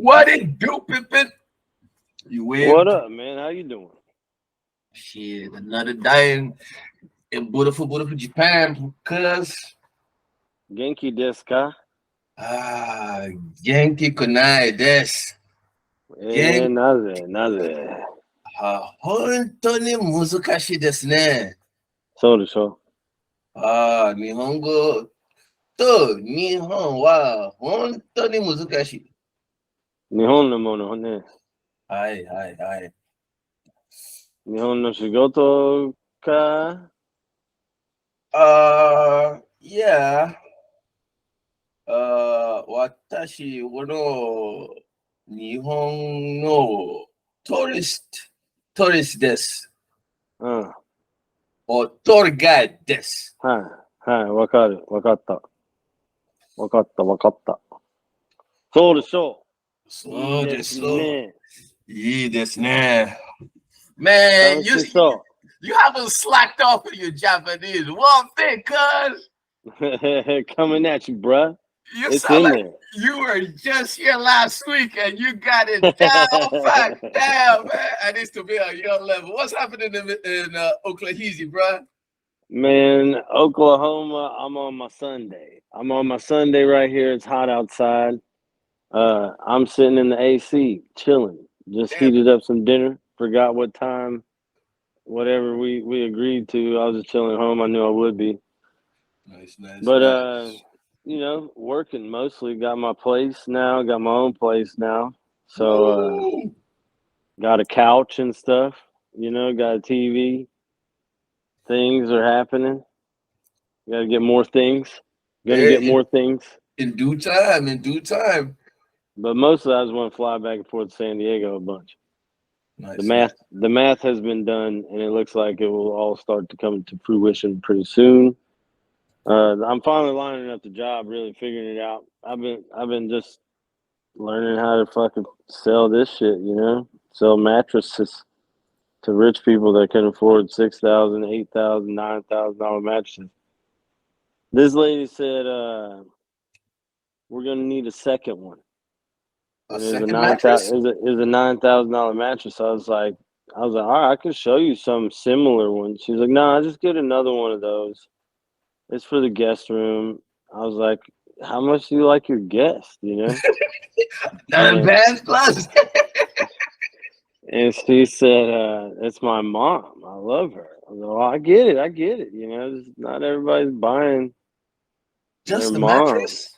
What it do, Pippin? You What waved. up, man? How you doing? Shit, another day in beautiful, beautiful Japan. Cuz, Genki desu ka? ah, Genki kunai desu. Genki, naze. 本当に難しいですね。そうでしょ。日本語と日本は本当に難しい。日本のものね。はい、はい、はい。日本の仕事か？yeah. 私の日本のトリストです。うん。おトリガイです。はい。はい。わかる。わかった。わかった。わかった。そうでしょう。いいですそうです。ね。いいですね。Man, 楽しそyou haven't slacked off in your Japanese one thing, cuz. う。Coming at you, bruh. You It's sound in like there. you were just here last week and you got it down back. Damn, man. I need to be on your level. What's happening in Oklahoma, bro? Man, Oklahoma, I'm on my Sunday. I'm on my Sunday right here. It's hot outside. I'm sitting in the AC, chilling. Just Damn. heated up some dinner. Forgot what time, whatever we agreed to. I was just chilling at home. I knew I would be. Nice, nice, But nice. working mostly. Got my place now. Got my own place now. So Woo! got a couch and stuff. Got a TV. Things are happening. Got to get more things. Gonna Yeah, get more things. in due time, in due time. But mostly, I just want to fly back and forth to San Diego a bunch. The Nice, math, nice. the math has been done, and it looks like it will all start to come to fruition pretty soon. I'm finally lining up the job, really figuring it out. I've been just learning how to fucking sell this shit. Sell mattresses to rich people that can afford $6,000, $8,000, $9,000 mattresses. This lady said, "We're gonna need a second one." A And it was a second nine thousand. mattress? It was a $9,000 mattress. I was like, all right, I can show you some similar ones. She's like, no, just get another one of those. It's for the guest room. I was like, how much do you like your guest? Not And advanced plus. and she said, it's my mom. I love her. I was like, well, I get it. Not everybody's buying their Just the mom. mattress?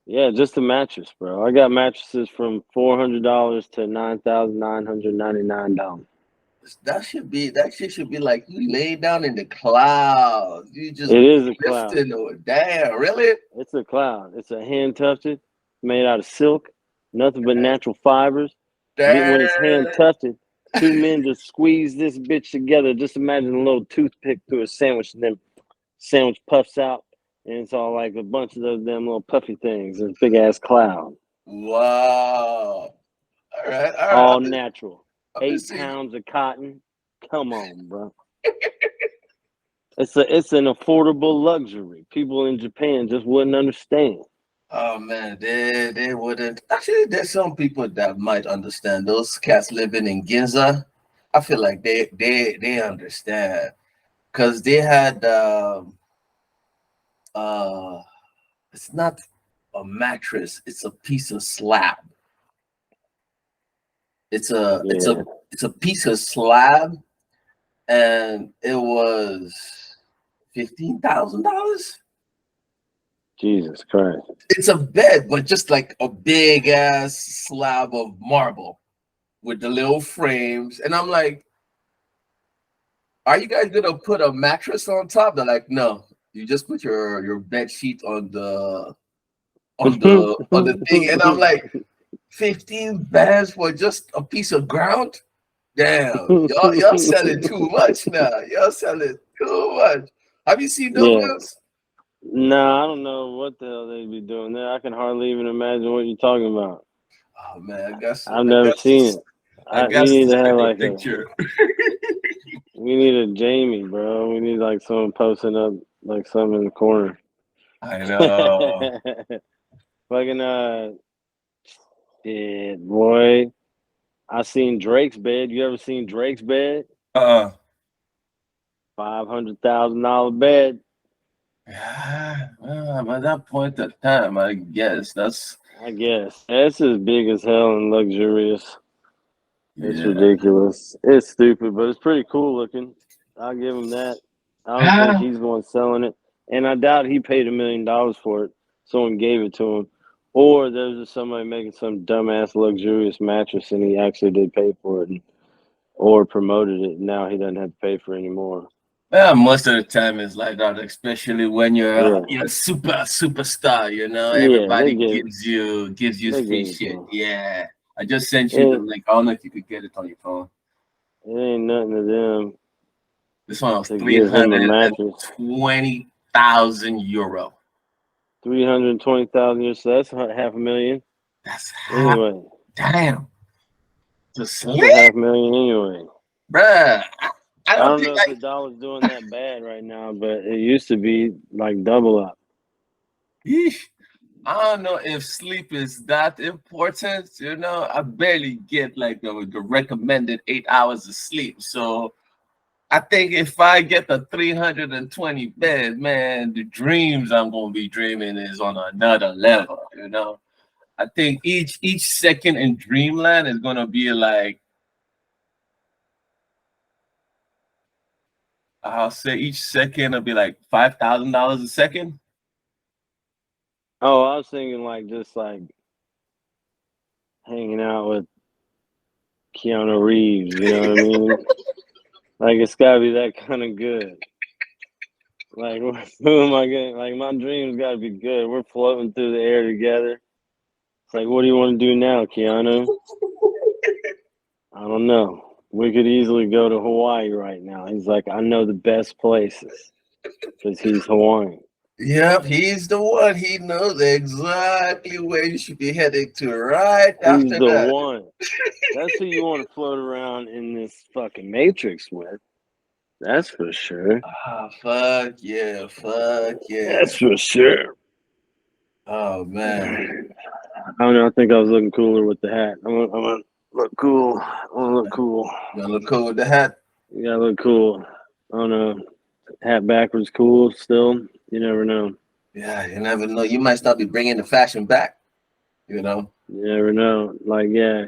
Yeah, just a mattress, bro. I got mattresses from $400 to $9,999. That shit should be like you lay down in the clouds. You just It is a cloud. lifting or damn, really? It's a cloud. It's a hand tufted, made out of silk, nothing but natural fibers. When it's hand Damn. tufted, two men just squeeze this bitch together. Just imagine a little toothpick through a sandwich, and then sandwich puffs out, and it's all like a bunch of those damn little puffy things. This big ass cloud, Wow. All right, all right. all natural. I've been Eight seeing. pounds of cotton. Come on, bro. It's an affordable luxury. People in Japan just wouldn't understand. Oh man, they wouldn't. Actually, there's some people that might understand. Those cats living in Ginza, I feel like they understand because they had uh it's not a mattress, it's a piece of slab. It's a it's a Yeah, it's a piece of slab, and it was $15,000. Jesus Christ. It's a bed, but just like a big ass slab of marble with the little frames. And I'm like, are you guys gonna put a mattress on top? They're like, no, you just put your bed sheet on the thing. And I'm like, 15 bands for just a piece of ground? Damn, y'all selling too much now. Y'all selling too much. Have you seen those Yeah. ones? No, I don't know what the hell they'd be doing there. I can hardly even imagine what you're talking about. Oh man, I've never seen it. I We guess need to to have send a like picture. we need a Jamie, bro. We need like someone posting up like something in the corner. I know. Fucking Boy, I seen Drake's bed. You ever seen Drake's bed? Uh, $500,000 bed. yeah, at that point of time, I guess that's I guess it's as big as hell and luxurious. It's yeah. ridiculous. It's stupid, but it's pretty cool looking. I'll give him that. I don't think Ah, he's the one selling it, and I doubt he paid $1 million for it. Someone gave it to him, or there's just somebody making some dumbass luxurious mattress, and he actually did pay for it, or promoted it. And now he doesn't have to pay for it anymore. yeah, most of the time it's like that, especially when Yeah, you're a superstar. yeah, Everybody gives you they free gave it to shit. him. Yeah, I just sent you the It, link. I don't know if you could get it on your phone. it ain't nothing to them This one was to three give him a hundred and mattress. twenty thousand euro. 320,000 years, so that's half a million. That's half. Anyway, Damn. To that's sleep, a half million anyway. bruh. I I don't don't think know if the dollar's doing that bad right now, but it used to be like double up. yeesh. I don't know if sleep is that important. I barely get like the recommended 8 hours of sleep. So I think if I get the 320 bed, man, the dreams I'm gonna be dreaming is on another level. I think each second in dreamland is gonna be like, I'll say each second will be like $5,000 a second. Oh, I was thinking like just like hanging out with Keanu Reeves, you know what I mean? Like it's gotta be that kind of good. Like who am I getting? Like my dreams gotta be good. We're floating through the air together. It's like, what do you want to do now, Keanu? I don't know. We could easily go to Hawaii right now. He's like, I know the best places because he's Hawaiian. Yep, he's the one. He knows exactly where you should be heading to right He's after the that. one. That's who you want to float around in this fucking matrix with. That's for sure. Ah, fuck yeah, fuck yeah. That's for sure. Oh man, I don't know. I think I was looking cooler with the hat. I'm gonna look cool. I want to look cool. you gonna look cool with the hat? You gotta look cool. I don't know. Hat backwards cool still. You never know. Yeah, you never know. You might start be bringing the fashion back. You know. You never know. Like, yeah,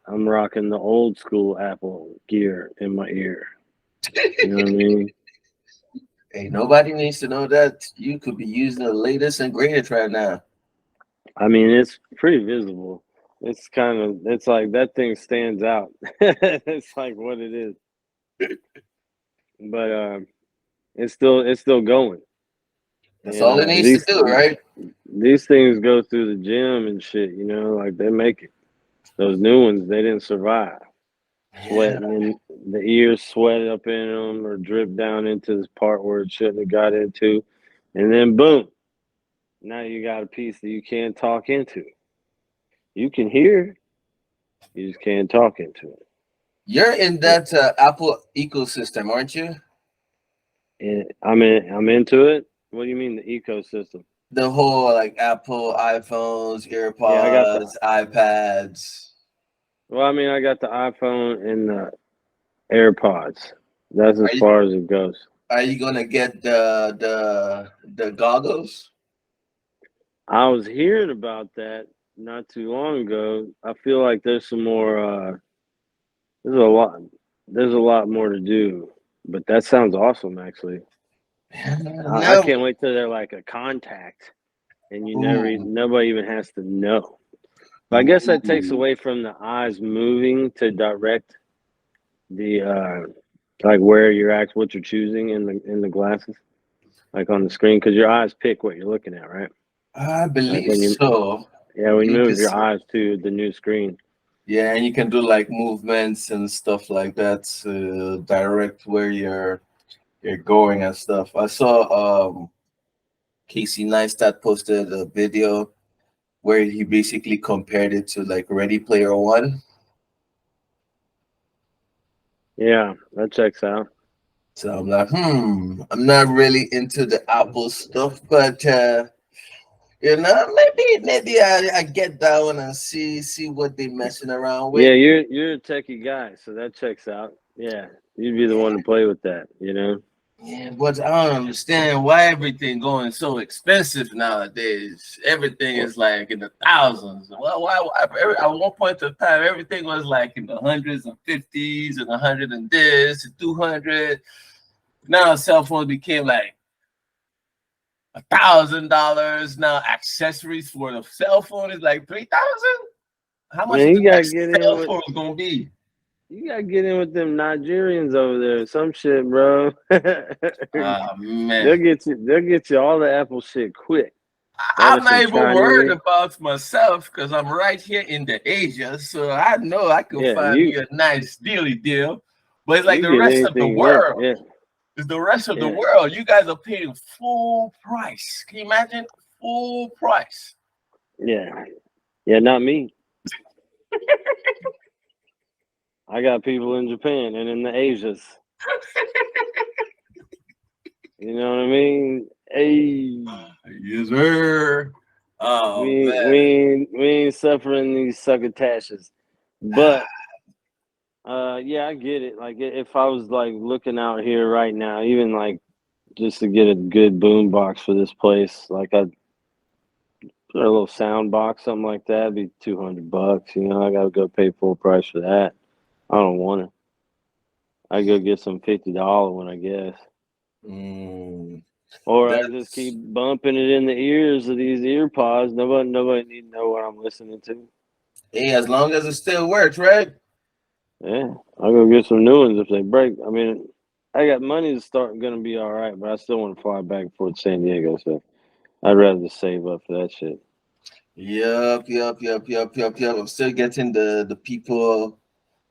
I'm rocking the old school Apple gear in my ear. You know what I mean? Hey, nobody needs to know that you could be using the latest and greatest right now. I mean, it's pretty visible. It's like that thing stands out. It's like what it is. But it's still going. That's And all it needs to do, right? these things go through the gym and shit, like they make it. Those new ones, they didn't survive. Yeah. Sweating in the ears, sweat up in them, or drip down into this part where it shouldn't have got into, and then boom, now you got a piece that you can't talk into. You can hear, you just can't talk into it. You're in But that Apple ecosystem, aren't you? I'm into it. What do you mean the ecosystem? The whole like Apple iPhones, Yeah, I got the. AirPods, iPads. Well, I mean, I got the iPhone and the AirPods. That's as Are you far as it goes. are you gonna get the goggles? I was hearing about that not too long ago. I feel like there's some more. There's a lot. There's a lot more to do, but that sounds awesome. Actually, I No. can't wait till they're like a contact, and Ooh, nobody even has to know. But I guess that takes ooh. away from the eyes moving to direct the like where you're what you're choosing in the glasses, like on the screen, because your eyes pick what you're looking at, right? I Like believe when you so. when you You can move your see, eyes to the new screen. yeah, and you can do like movements and stuff like that to direct where you're going and stuff. I saw Casey Neistat posted a video where he basically compared it to like Ready Player One. Yeah, that checks out. So I'm like, I'm not really into the Apple stuff, but Maybe I get that one and see what they messing around Yeah, with. you're a techie guy, so that checks out. Yeah, you'd be the one to play with that, you know? Yeah, but I don't understand why everything going so expensive nowadays. Everything Well, is like in the thousands. Well, at one point of time, everything was like in the hundreds and fifties and 100 and this and 200. Now cell phones became like $1,000. Now accessories for the cell phone is like 3,000. How much man, is the next cell phone gonna be? you gotta get in with them Nigerians over there, some shit, bro. Ah They'll man. get you all the Apple shit quick. That I'm is not some even worried Chinese. about myself because I'm right here in the Asia, so I know I can Yeah, find me a nice deal. But it's like you the get rest of the anything there. world. Yeah, It's the rest of the yeah, world. You guys are paying full price. Can you imagine? Full price. yeah, yeah. Not me. I got people in Japan and in the Asias. You know what I mean? Hey, Yes, sir. Oh man. we ain't suffering these succotashes. But yeah, I get it. Like if I was like looking out here right now, even like just to get a good boom box for this place, like I'd put a little sound box, something like that, it'd be $200. You know, I gotta go pay full price for that. I don't want it. I go get some $50 one, I guess. Mm, Or I just keep that's bumping it in the ears of these ear pods. Nobody need to know what I'm listening to. hey, as long as it still works, right? Yeah, I'll go get some new ones if they break. I mean, I got money to start gonna be all right, but I still want to fly back and forth to San Diego, so I'd rather just save up for that shit. Yep. I'm still getting the people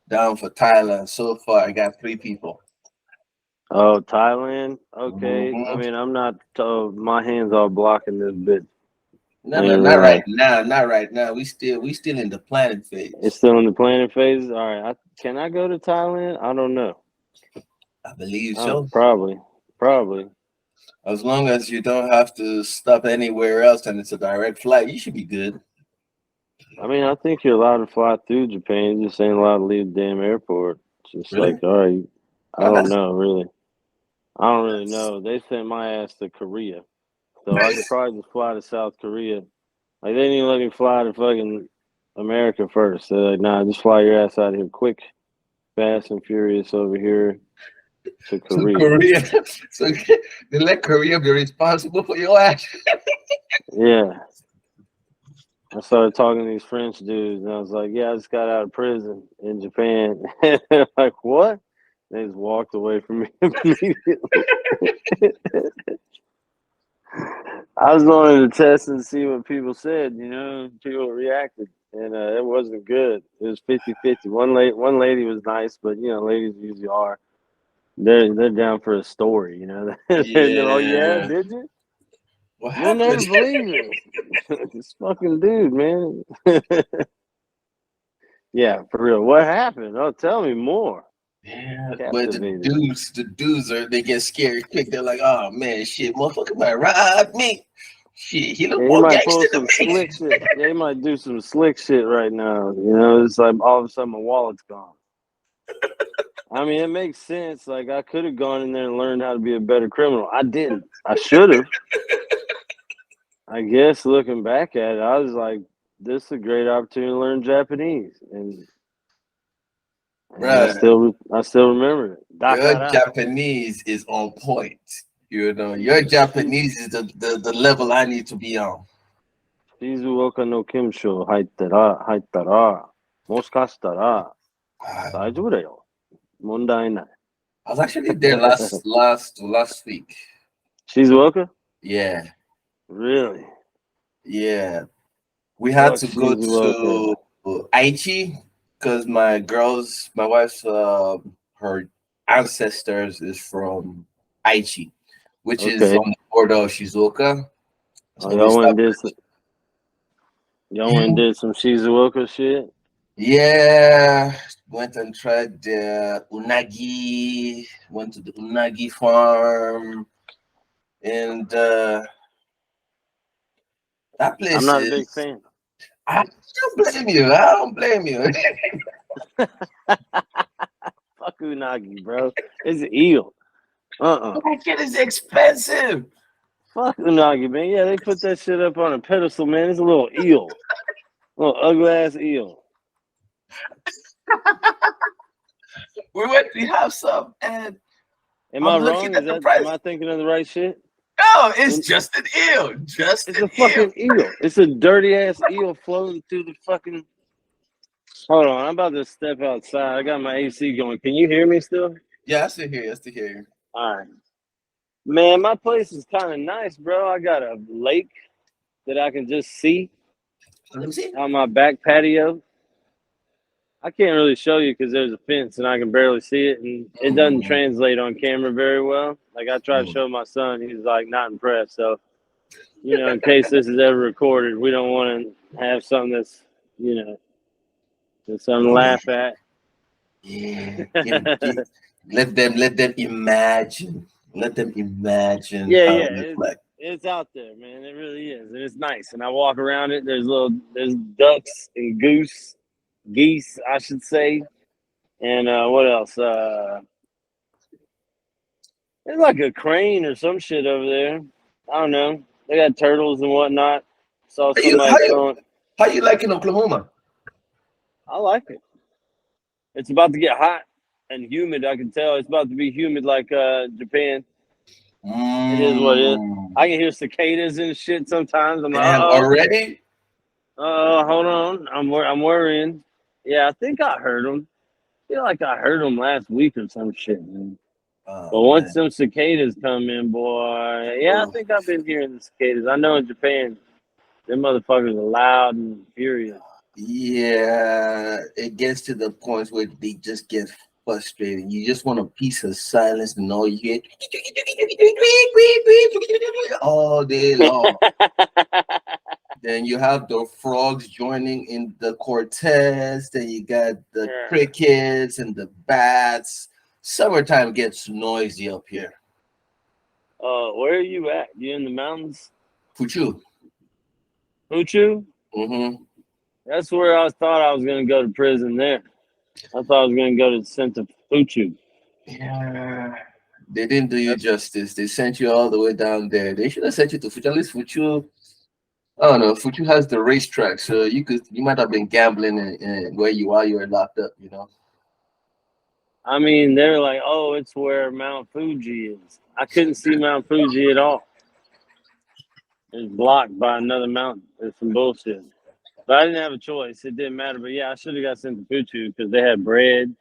down for Thailand. So far, I got 3 people. Oh, Thailand? Okay. I Hmm. mean, I'm not. My hands all blocking this bit. No, I no, ain't not gonna right lie. now. Not right now. We still in the planning It's phase. still in the planning phases. All right. Can I go to Thailand? I don't know. I believe so. Probably. As long as you don't have to stop anywhere else and it's a direct flight, you should be good. I mean, I think you're allowed to fly through Japan. You just ain't allowed to leave the damn airport. It's just like, Really? all right. I Oh, don't that's know, really. I don't really know. They sent my ass to Korea, so I could probably just fly to South Korea. Like they didn't even let me fly to fucking America first. They're like, nah, just fly your ass out of here quick, fast and furious over here to to Korea. Korea. So they let Korea be responsible for your ass. Yeah, I started talking to these French dudes, and I was like, yeah, I just got out of prison in Japan. They're like, what? They just walked away from me immediately. I was wanting to test and see what people said, you know, people reacted, and it wasn't good. It was 50-50. One lady was nice, but you know, ladies usually are. They're down for a story, you know. They're, oh yeah, Yeah. did you? What You'll happened? never believe it. This fucking dude, man. Yeah, for real. What happened? Oh, tell me more. Yeah, but the Captivated. dudes, the dudes are they get scared quick. They're like, oh man, shit, motherfucker might rob me. Shit, he look Yeah, he more might pull gangster than some me. slick shit. Yeah, he might do some slick shit right now. You know, it's like all of a sudden my wallet's gone. I mean, it makes sense. Like I could have gone in there and learned how to be a better criminal. I didn't. I should have. I guess looking back at it, I was like, "This is a great opportunity to learn Japanese," and Bruh, I still remember it. your Dakara, Japanese is on point. You know, your Japanese is the level I need to be on. Shizuoka no Kimsho haitara, moshikashitara I daijoubu da yo. Mondai nai. was actually there last week. Shizuoka? Yeah, Really? yeah. We had Fuck to go Shizuoka. to Aichi because my wife's, her ancestors is from Aichi, which is Okay. on the border of Shizuoka. Oh, So we stopped. y'all went and Yeah, did some Shizuoka shit? yeah. Went and tried the unagi. Went to the unagi farm, and That I'm place not a big is. fan. I don't blame you. I don't blame you. Fuck unagi, bro. It's an eel. That shit is expensive. Fuck unagi, man. Yeah, they put that shit up on a pedestal, man. It's a little eel, little ugly ass eel. We have some, and Am I I'm looking wrong? at the Am price. I thinking of the right shit? No, it's And just an eel. Just it's an a eel. fucking eel. It's a dirty ass eel floating through the fucking. Hold on, I'm about to step outside. I got my AC going. Can you hear me still? Yeah, I still hear you. I still hear you. All right, man. My place is kind of nice, bro. I got a lake that I can just see Let me see. on my back patio. I can't really show you because there's a fence and I can barely see it, and it doesn't Mm, translate on camera very well. Like I tried to mm. show my son, he's like not impressed. So in case this is ever recorded, we don't want to have something that's you know that's something to Yeah, laugh at. yeah. Let them imagine. Let them imagine Yeah, how yeah, it looks like. it's out there, man. It really is, and it's nice. And I walk around it. There's ducks and geese, I should say, and what else? There's like a crane or some shit over there. I don't know. They got turtles and whatnot. Saw How you somebody how you throwing. how you like in Oklahoma? I like it. It's about to get hot and humid. I can tell it's about to be humid like Japan. It is what it is. I Mm, can hear cicadas and shit sometimes. I'm like, damn, already? hold on. I'm worrying. Yeah, I think I heard them. I feel like I heard them last week or some shit, man. Oh But once man. some cicadas come in, boy, yeah, I Oh, think I've been hearing the cicadas. I know in Japan, them motherfuckers are loud and furious. yeah, it gets to the point where they just get frustrated. You just want a piece of silence and all you hear all day long. Then you have the frogs joining in the quartets. Then you got the Yeah. crickets and the bats. Summertime gets noisy up here. Where are you at? You in the mountains? Fuchu. Uchu? Mm-hmm. That's where I thought I was going to go to prison there. I thought I was going to go to Santa Fuchu. Yeah. They didn't do you That's, justice. They sent you all the way down there. They should have sent you to Fuchu. At least Fuchu, I don't know. Fuchu has the racetrack, so you might have been gambling in where you are. You were locked up. I mean, they're like, oh, it's where Mount Fuji is. I couldn't see Mount Fuji at all. It's blocked by another mountain. It's some bullshit. But I didn't have a choice. It didn't matter. But yeah, I should have got sent to Fuchu because they had bread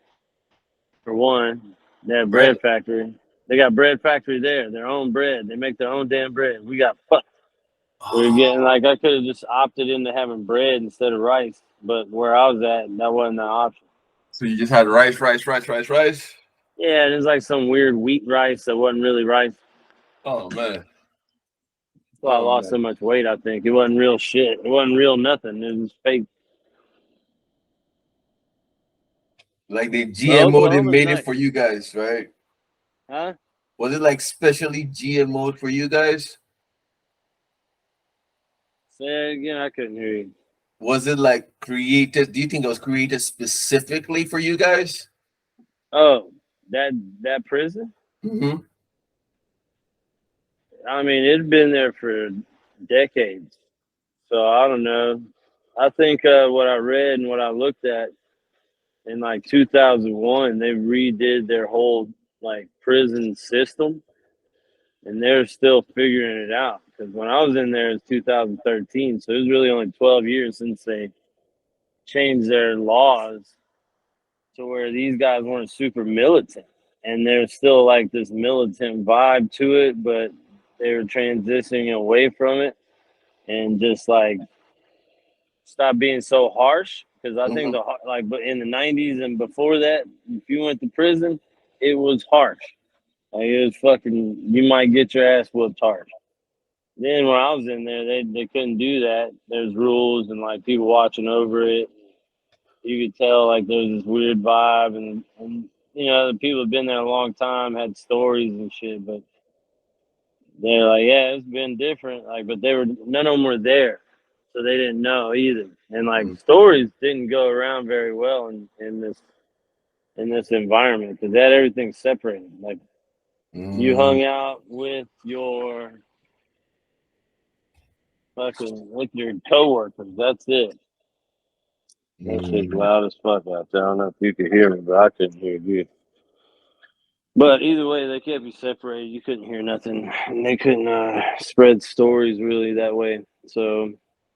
for one. They had Right? bread factory. They got bread factory there. Their own bread. They make their own damn bread. We got fucked. We were getting like I could have just opted into having bread instead of rice, but where I was at, that wasn't an option. So you just had rice, rice, rice, rice, rice. Yeah, there's like some weird wheat rice that wasn't really rice. Oh man. That's why I Oh lost man. so much weight. I think it wasn't real shit. It wasn't real nothing. It was fake. Like they But GMO, they Oklahoma's made it nice, for you guys, right? huh? Was it like specially GMO for you guys? Say it again. I couldn't hear you. Was it like created? Do you think it was created specifically for you guys? Oh, that that prison. Mm-hmm. I mean, it'd been there for decades. So I don't know. I think what I read and what I looked at in like 2001, they redid their whole like prison system, and they're still figuring it out. Because when I was in there, it's 2013, so it was really only 12 years since they changed their laws to where these guys weren't super militant, and there's still like this militant vibe to it, but they were transitioning away from it and just like stop being so harsh because I think Mm-hmm. but in the 90s and before that, if you went to prison, it was harsh. Like it was fucking, you might get your ass whooped harsh. Then when I was in there, they couldn't do that. There's rules and like people watching over it. You could tell like there was this weird vibe, and the people have been there a long time, had stories and shit, but they're like, yeah, it's been different. Like, but none of them were there. so they didn't know either. And like Mm, stories didn't go around very well in this environment because they had everything separated. Like you mm, hung out with your with your coworkers. That's it. That shit's mm, loud as fuck out there. I don't know if you could hear me, but I couldn't hear you. But either way, they kept you separated. You couldn't hear nothing, and they couldn't spread stories really that way. So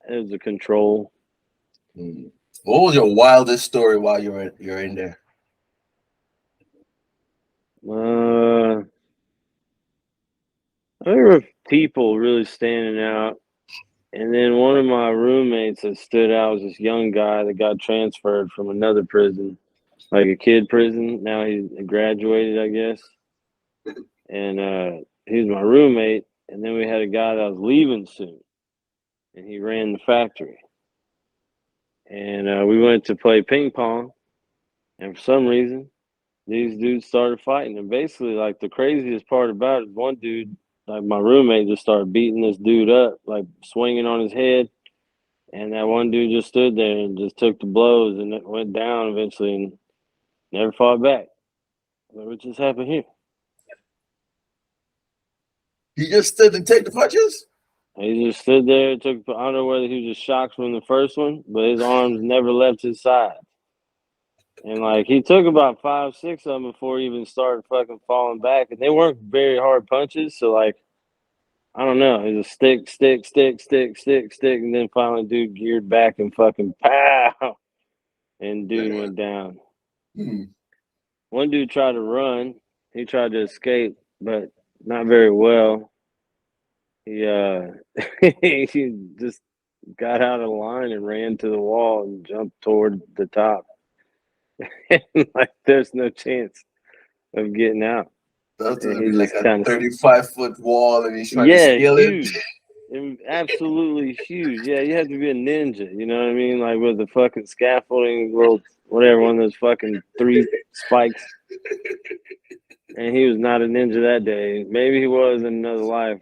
it was a control. mm. What was your wildest story while you're in there? Uh, there were people really standing out, and then one of my roommates that stood out was this young guy that got transferred from another prison, like a kid prison. Now he's graduated, I guess, and he was my roommate. And then we had a guy that was leaving soon, and he ran the factory. And we went to play ping pong, and for some reason, these dudes started fighting. And basically, like the craziest part about it, one dude, like my roommate, just started beating this dude up, like swinging on his head. And that one dude just stood there and just took the blows and it went down eventually and never fought back. What just happened here? He just stood and take the punches? He just stood there, took. I don't know whether he was just shocked from the first one, but his arms never left his side. And like he took about 5, 6 of them before he even started fucking falling back. And they weren't very hard punches. So like, I don't know. It was a stick, stick, stick, stick, stick, stick. And then finally dude geared back and fucking pow. And dude went down. Mm. One dude tried to run. He tried to escape, but not very well. He he just got out of line and ran to the wall and jumped toward the top. Like there's no chance of getting out. That's And gonna he be like just a kind of 35-foot wall and he's trying to yeah, scale it. huge. Absolutely huge. Yeah, you have to be a ninja, you know what I mean? Like with the fucking scaffolding, little whatever, one of those fucking 3 spikes. And he was not a ninja that day. Maybe he was in another life.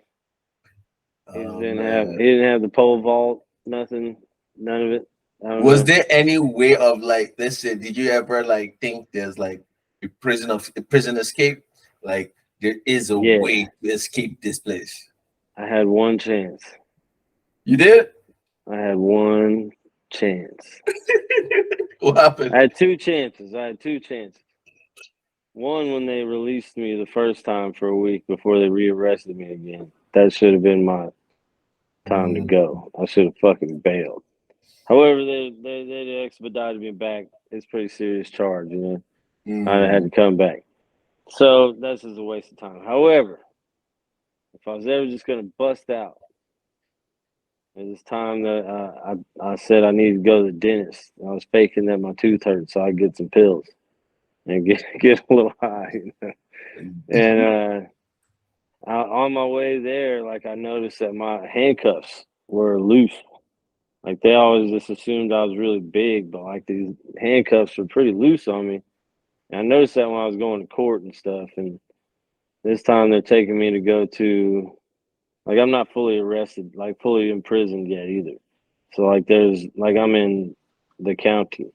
Oh man. He didn't have the pole vault, nothing, none of it. I don't Was know. there any way of like, listen, did you ever like think there's like a prison escape? Like there is a Yeah, way to escape this place. I had one chance. You did? I had one chance. What happened? I had two chances. I had two chances. One when they released me the first time for a week before they rearrested me again. That should have been my time to Mm, go. I should have fucking bailed. However, they expedited me back. It's a pretty serious charge, you know. I had mm, to come back. So that's just a waste of time. However, if I was ever just gonna bust out, it was time that I said I needed to go to the dentist. I was faking that my tooth hurt so I could get some pills and get a little high. You know? And on my way there, like I noticed that my handcuffs were loose. Like they always just assumed I was really big, but like these handcuffs were pretty loose on me. And I noticed that when I was going to court and stuff. And this time they're taking me to go to like I'm not fully arrested, like fully imprisoned yet either. So like there's like I'm in the county,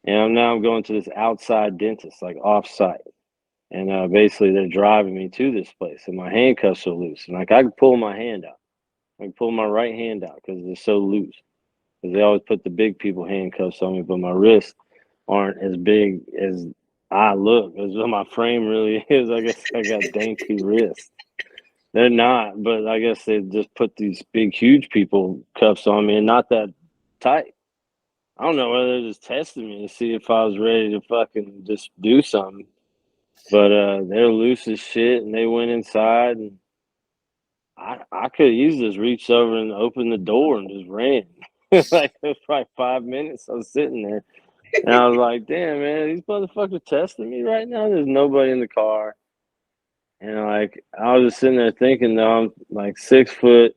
and I'm going to this outside dentist, like off site, and basically they're driving me to this place, and my handcuffs are loose, and like I can pull my hand out, I can pull my right hand out because they're so loose. Because they always put the big people handcuffs on me, but my wrists aren't as big as I look, as my frame really is. I guess I got dainty wrists. They're not, but I guess they just put these big, huge people cuffs on me and not that tight. I don't know whether they're just testing me to see if I was ready to fucking just do something. But they're loose as shit, and they went inside, and I could have easily just reached over and opened the door and just ran. Like it was probably 5 minutes. I was sitting there, and I was like, "Damn, man, these motherfuckers testing me right now." There's nobody in the car. And like I was just sitting there thinking, though, I'm like 6'1",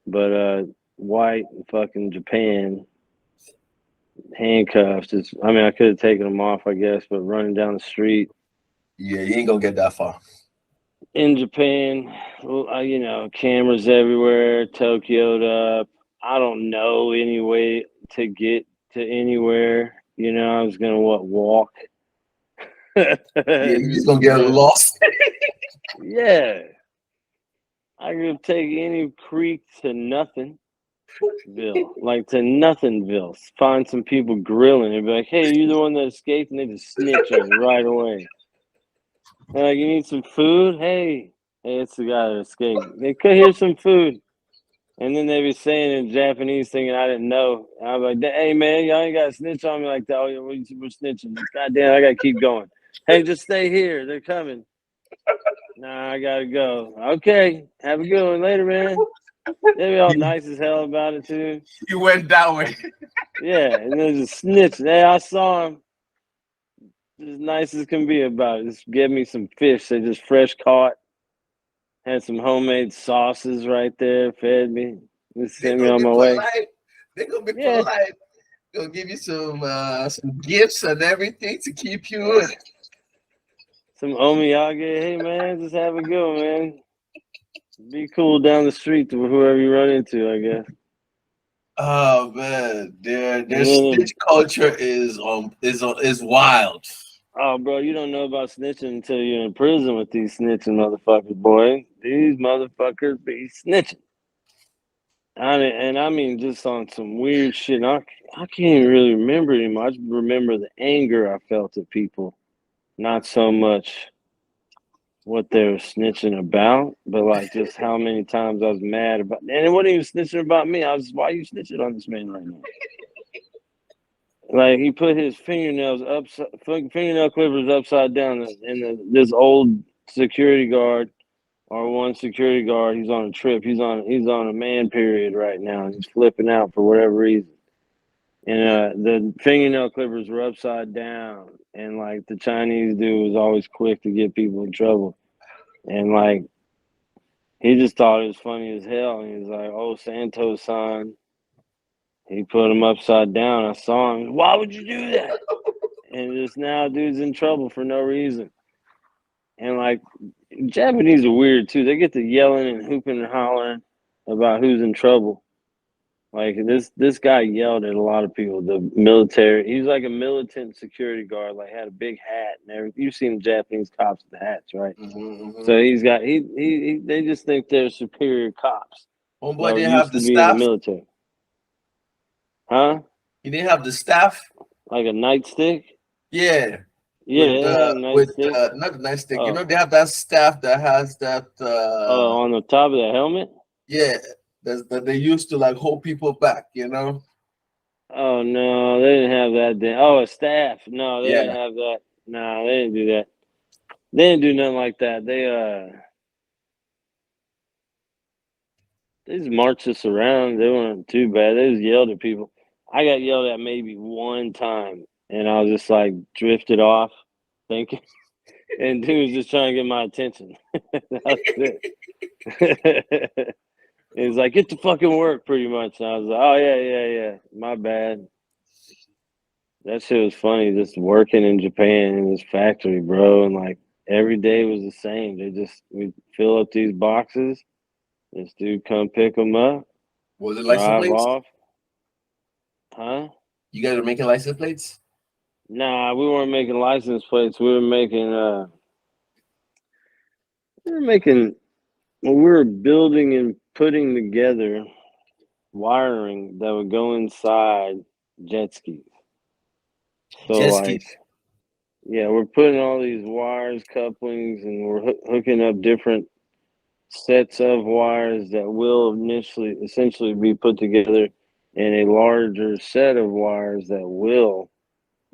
but white in fucking Japan, handcuffs. I mean, I could have taken them off, I guess, but running down the street, yeah, you ain't gonna get that far. in Japan, well, cameras everywhere, Tokyo'd up. I don't know any way to get to anywhere. I was gonna walk. Yeah, you're just Just gonna get lost. yeah. I could take any creek to nothingville, like to nothingville. Find some people grilling and be like, "Hey, you the one that escaped?" And they just snitch on you right away. They're like, "You need some food? Hey, it's the guy that escaped. They could hear some food." And then they be saying in Japanese, thinking I didn't know. And I'm like, "Hey man, y'all ain't got to snitch on me like that. Oh yeah, we're snitching. Goddamn, I gotta keep going. Hey, just stay here. They're coming. Nah, I gotta go. Okay, have a good one later, man." They be all you, nice as hell about it too. you went that way. Yeah, and then just snitch. Hey, I saw him. As nice as can be about it. Just give me some fish. They just fresh caught. Had some homemade sauces right there. Fed me. Just They're sent me gonna on be my way. polite. They're gonna be Yeah, polite. Gonna give you some gifts and everything to keep you in. some omiyage. Hey man, just have a good one, man. Be cool down the street to whoever you run into, I guess. Oh man, their And then, snitch culture is wild. oh, bro, you don't know about snitching until you're in prison with these snitching motherfuckers, boy. These motherfuckers be snitching. I mean, just on some weird shit. I can't even really remember anymore. I just remember the anger I felt at people, not so much what they were snitching about, but like just how many times I was mad about. And it wasn't even snitching about me. I was, why are you snitching on this man right now? Like he put his fingernail clippers upside down, this old security guard or one security guard. He's on a trip. He's on a man period right now. He's flipping out for whatever reason. And the fingernail clippers were upside down, and like the Chinese dude was always quick to get people in trouble. And like he just thought it was funny as hell. And he was like, "Oh, Santos-san." He put him upside down. I saw him. Why would you do that? And just now, dude's in trouble for no reason. And like Japanese are weird too. They get to yelling and hooping and hollering about who's in trouble. Like this guy yelled at a lot of people. The military. He was like a militant security guard. Like had a big hat and everything. You've seen Japanese cops with the hats, right? So he's got he. They just think they're superior cops Homeboy or didn't have used the to be in the staff. military, huh? He didn't have the staff. Like a nightstick. Yeah, Yeah, they have nightsticks. not the nightstick. You know Oh, they have that staff that has that. oh, on the top of the helmet. Yeah, that they used to like hold people back. Oh no, they didn't have that. Oh, a staff. No, they didn't Yeah. have that. No, they didn't do that. They didn't do nothing like that. They just marched us around. They weren't too bad. They just yelled at people. I got yelled at maybe one time, and I was just like drifted off, thinking, and dude was just trying to get my attention. That's it. He was like, "Get to fucking work," pretty much. And I was like, "Oh yeah, my bad." That shit was funny. Just working in Japan in this factory, bro, and like every day was the same. We fill up these boxes. This dude come pick them up, Was it license drive plates? off. Huh? You guys are making license plates? Nah, we weren't making license plates. We were making we were building and putting together wiring that would go inside jet skis. So Jet like, skis. yeah, we're putting all these wires, couplings, and we're hooking up different sets of wires that will initially essentially be put together in a larger set of wires that will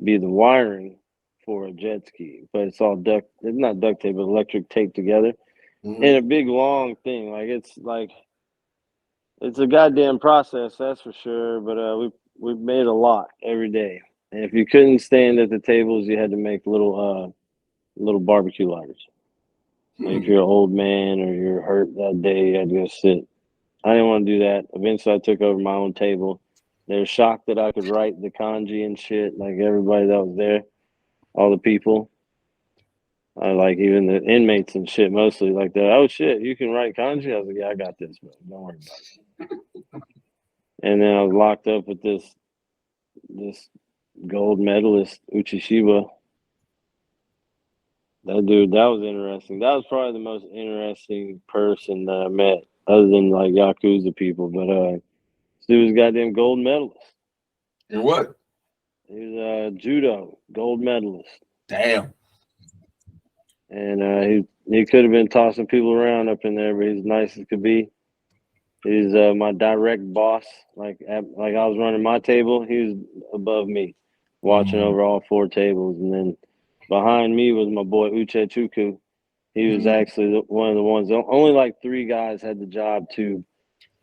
be the wiring for a jet ski. But it's not duct tape, but electric tape together in Hmm. a big long thing. It's a goddamn process, that's for sure. But we've made a lot every day. And if you couldn't stand at the tables, you had to make little barbecue lighters. Like if Hmm. you're an old man or you're hurt that day, you had to go sit. I didn't want to do that. Eventually, I took over my own table. They were shocked that I could write the kanji and shit, like everybody that was there, all the people. I like even the inmates and shit mostly like that. Oh shit, you can write kanji? I was like, yeah, I got this, bro. Don't worry about it. And then I was locked up with this gold medalist Uchishiba. That dude, that was interesting. That was probably the most interesting person that I met, other than like Yakuza people. But this dude was a goddamn gold medalist. And what? He was a judo gold medalist, Damn. and he could have been tossing people around up in there, but he's nice as could be. He's my direct boss. Like I was running my table, he was above me, watching Mm, over all four tables, and then behind me was my boy Uche Chuku. He was mm, actually one of the ones. Only like three guys had the job to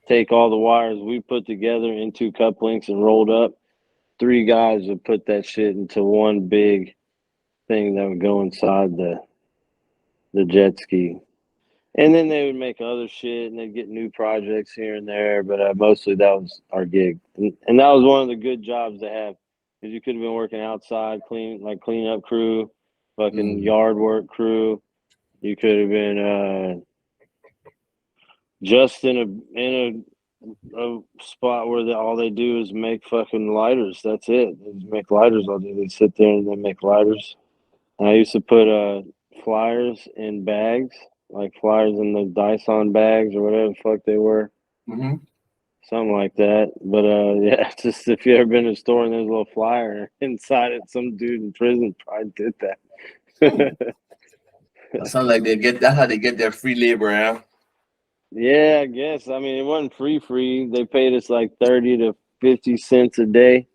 take all the wires we put together into cup links and rolled up. Three guys would put that shit into one big thing that would go inside the jet ski. And then they would make other shit and they'd get new projects here and there. But mostly that was our gig. And that was one of the good jobs to have because you could have been working outside, cleanup crew, fucking mm, yard work crew. You could have been just in a spot where all they do is make fucking lighters. That's it. They just make lighters all day. They sit there and they make lighters. I used to put flyers in bags, like flyers in the Dyson bags or whatever the fuck they were, mm-hmm. something like that. But yeah, just if you ever been to a store and there's a little flyer inside it, some dude in prison probably did that. That sounds like they get that how they get their free labor, huh? Yeah, I guess. I mean, it wasn't free. They paid us like 30 to 50 cents a day.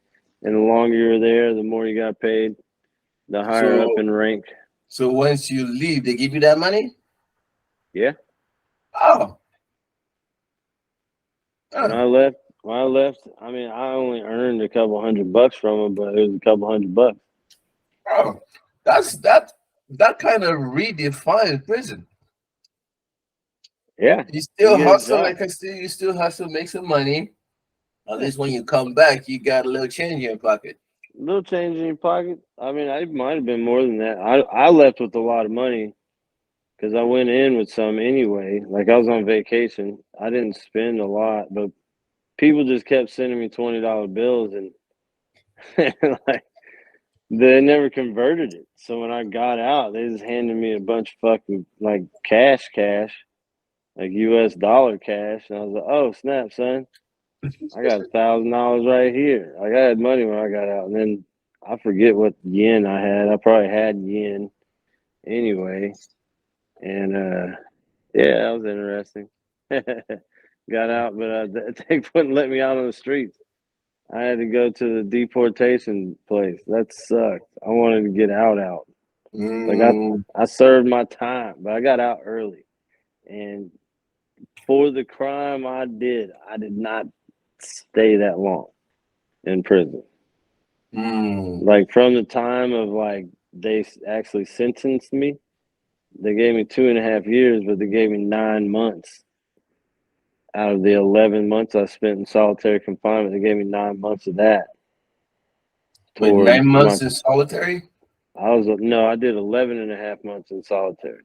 And the longer you were there, the more you got paid, the higher up So in rank. so once you leave, they give you that money? Yeah. Oh, When oh, I left, I mean, I only earned a couple $100 from them, but it was a couple $100. oh. That kind of redefines prison. Yeah. You You still get a hustle job. like I still you still hustle, make some money. At least when you come back, you got a little change in your pocket. A little change in your pocket. I mean, I might have been more than that. I left with a lot of money because I went in with some anyway. Like I was on vacation. I didn't spend a lot, but people just kept sending me $20 bills and like they never converted it. So when I got out, they just handed me a bunch of fucking like cash, like US dollar cash. And I was like, oh snap, son. I got $1,000 right here. Like I had money when I got out. And then I forget what yen I had. I probably had yen anyway. And yeah, that was interesting. Got out, but they wouldn't let me out on the streets. I had to go to the deportation place. That sucked. I wanted to get out. Like Mm, I served my time, but I got out early. And for the crime I did not stay that long in prison. mm. Like from the time of like they actually sentenced me, they gave me 2.5 years, but they gave me 9 months out of the 11 months I spent in solitary confinement. They gave me 9 months of that With toward nine my. months in solitary. I did 11 and a half months in solitary.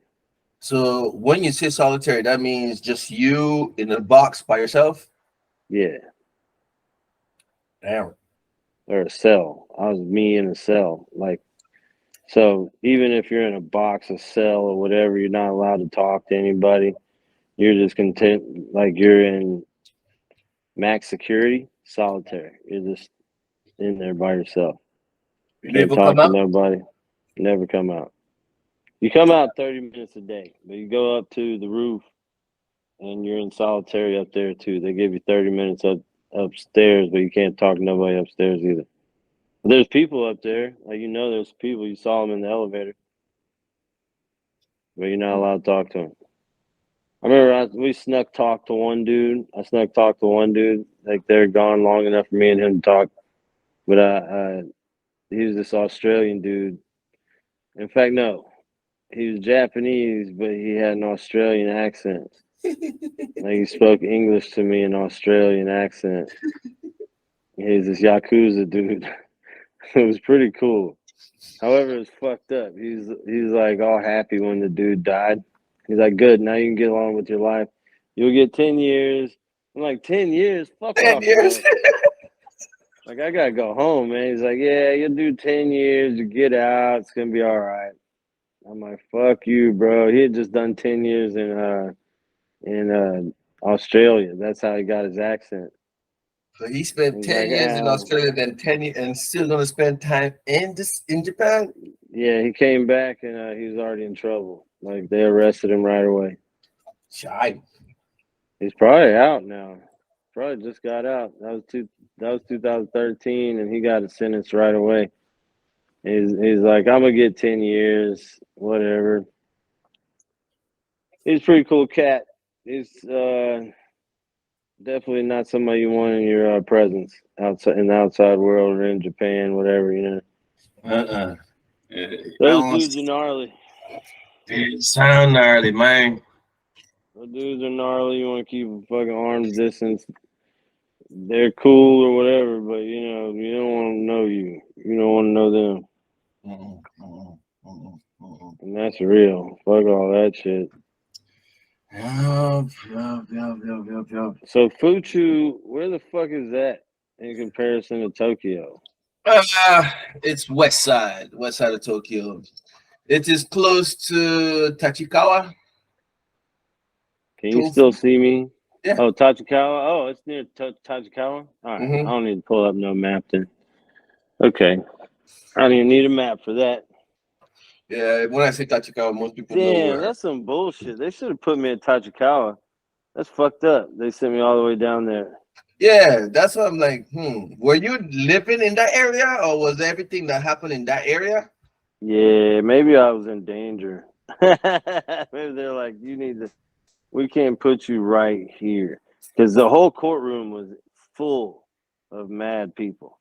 So when you say solitary, that means just you in a box by yourself. Yeah, Damn. or a cell. I was me in a cell. Like so, even if you're in a box, a cell, or whatever, you're not allowed to talk to anybody. You're just content, like you're in max security, solitary. You're just in there by yourself. You Can't never come talk to out. nobody. Never come out. You come out 30 minutes a day, but you go up to the roof and you're in solitary up there too. They give you 30 minutes upstairs, but you can't talk to nobody upstairs either. But there's people up there, like there's people. You saw them in the elevator, but you're not allowed to talk to them. I remember we snuck talk to one dude. I snuck talk to one dude. Like they're gone long enough for me and him to talk, but he was this Australian dude. In fact, no, he was Japanese, but he had an Australian accent. Like he spoke English to me in an Australian accent. He's this Yakuza dude. It was pretty cool. However, it's fucked up. He's like all happy when the dude died. He's like, good, now you can get along with your life. You'll get 10 years. I'm like, 10 years? Fuck 10 off, years. bro. Like I gotta go home, man. He's like, yeah, you'll do 10 years, you get out, it's gonna be all right. I'm like, fuck you, bro. He had just done 10 years in Australia. That's how he got his accent. So he spent He's 10 like, years in Australia, then 10 years, and still gonna spend time in Japan. yeah, he came back and he was already in trouble. Like they arrested him right away. Shy. He's probably out now. Probably just got out. That was 2013, and he got a sentence right away. He's like, I'm gonna get 10 years, whatever. He's a pretty cool cat. He's definitely not somebody you want in your presence outside in the outside world or in Japan, whatever, you know. Uh-uh. Those dudes are gnarly. Sound gnarly, man. Those dudes are gnarly. You want to keep a fucking arm's distance. They're cool or whatever, but you don't want to know you. You don't want to know them. Mm-mm, mm-mm, mm-mm, mm-mm. And that's real. Fuck all that shit. Yup. So Fuchu, where the fuck is that in comparison to Tokyo? Uh, it's west side of Tokyo. It is close to Tachikawa. Can you still Tofu. see me? Yeah. Oh, Tachikawa. Oh, it's near Tachikawa. All right. I Mm-hmm. don't need to pull up no map then. Okay. I don't even need a map for that. Yeah. When I say Tachikawa, most people know Damn, where. that's some bullshit. They should have put me at Tachikawa. That's fucked up. They sent me all the way down there. Yeah, that's what I'm like. Were you living in that area, or was everything that happened in that area? Yeah, maybe I was in danger. Maybe they're like, you need to. We can't put you right here because the whole courtroom was full of mad people.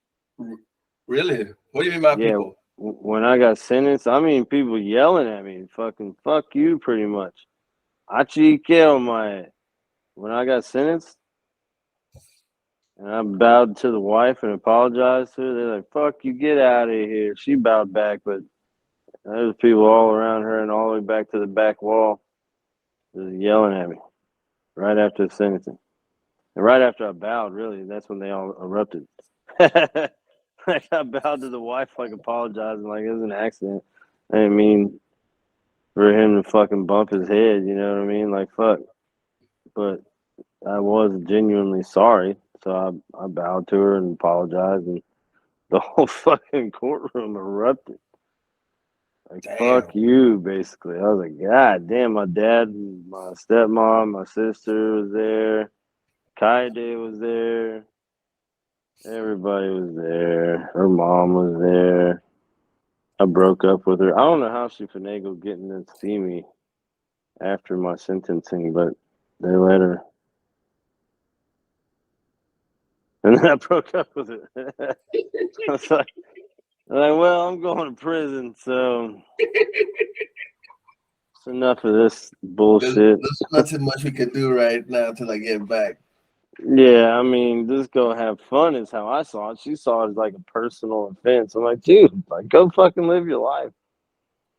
Really? What do you mean by Yeah, people? when I got sentenced, I mean people yelling at me, fucking fuck you, pretty much. Achique on my when I got sentenced, and I bowed to the wife and apologized to her. They're like, "Fuck you, get out of here." She bowed back, but there was people all around her and all the way back to the back wall, just yelling at me right after the sentencing. And right after I bowed, really, that's when they all erupted. Like I bowed to the wife, like apologizing, like it was an accident. I didn't mean for him to fucking bump his head, you know what I mean? Like fuck. But I was genuinely sorry, so I bowed to her and apologized, and the whole fucking courtroom erupted. Like fuck Damn. you, basically. I was like, God damn, my dad, my stepmom, my sister was there, Kaide was there. Everybody was there. Her mom was there. I broke up with her. I don't know how she finagled getting to see me after my sentencing, but they let her. And then I broke up with her. I was like, well, I'm going to prison, so it's enough of this bullshit. There's nothing much we can do right now till I get back. Yeah, I mean, just go have fun is how I saw it. She saw it as like a personal offense. I'm like, dude, like go fucking live your life.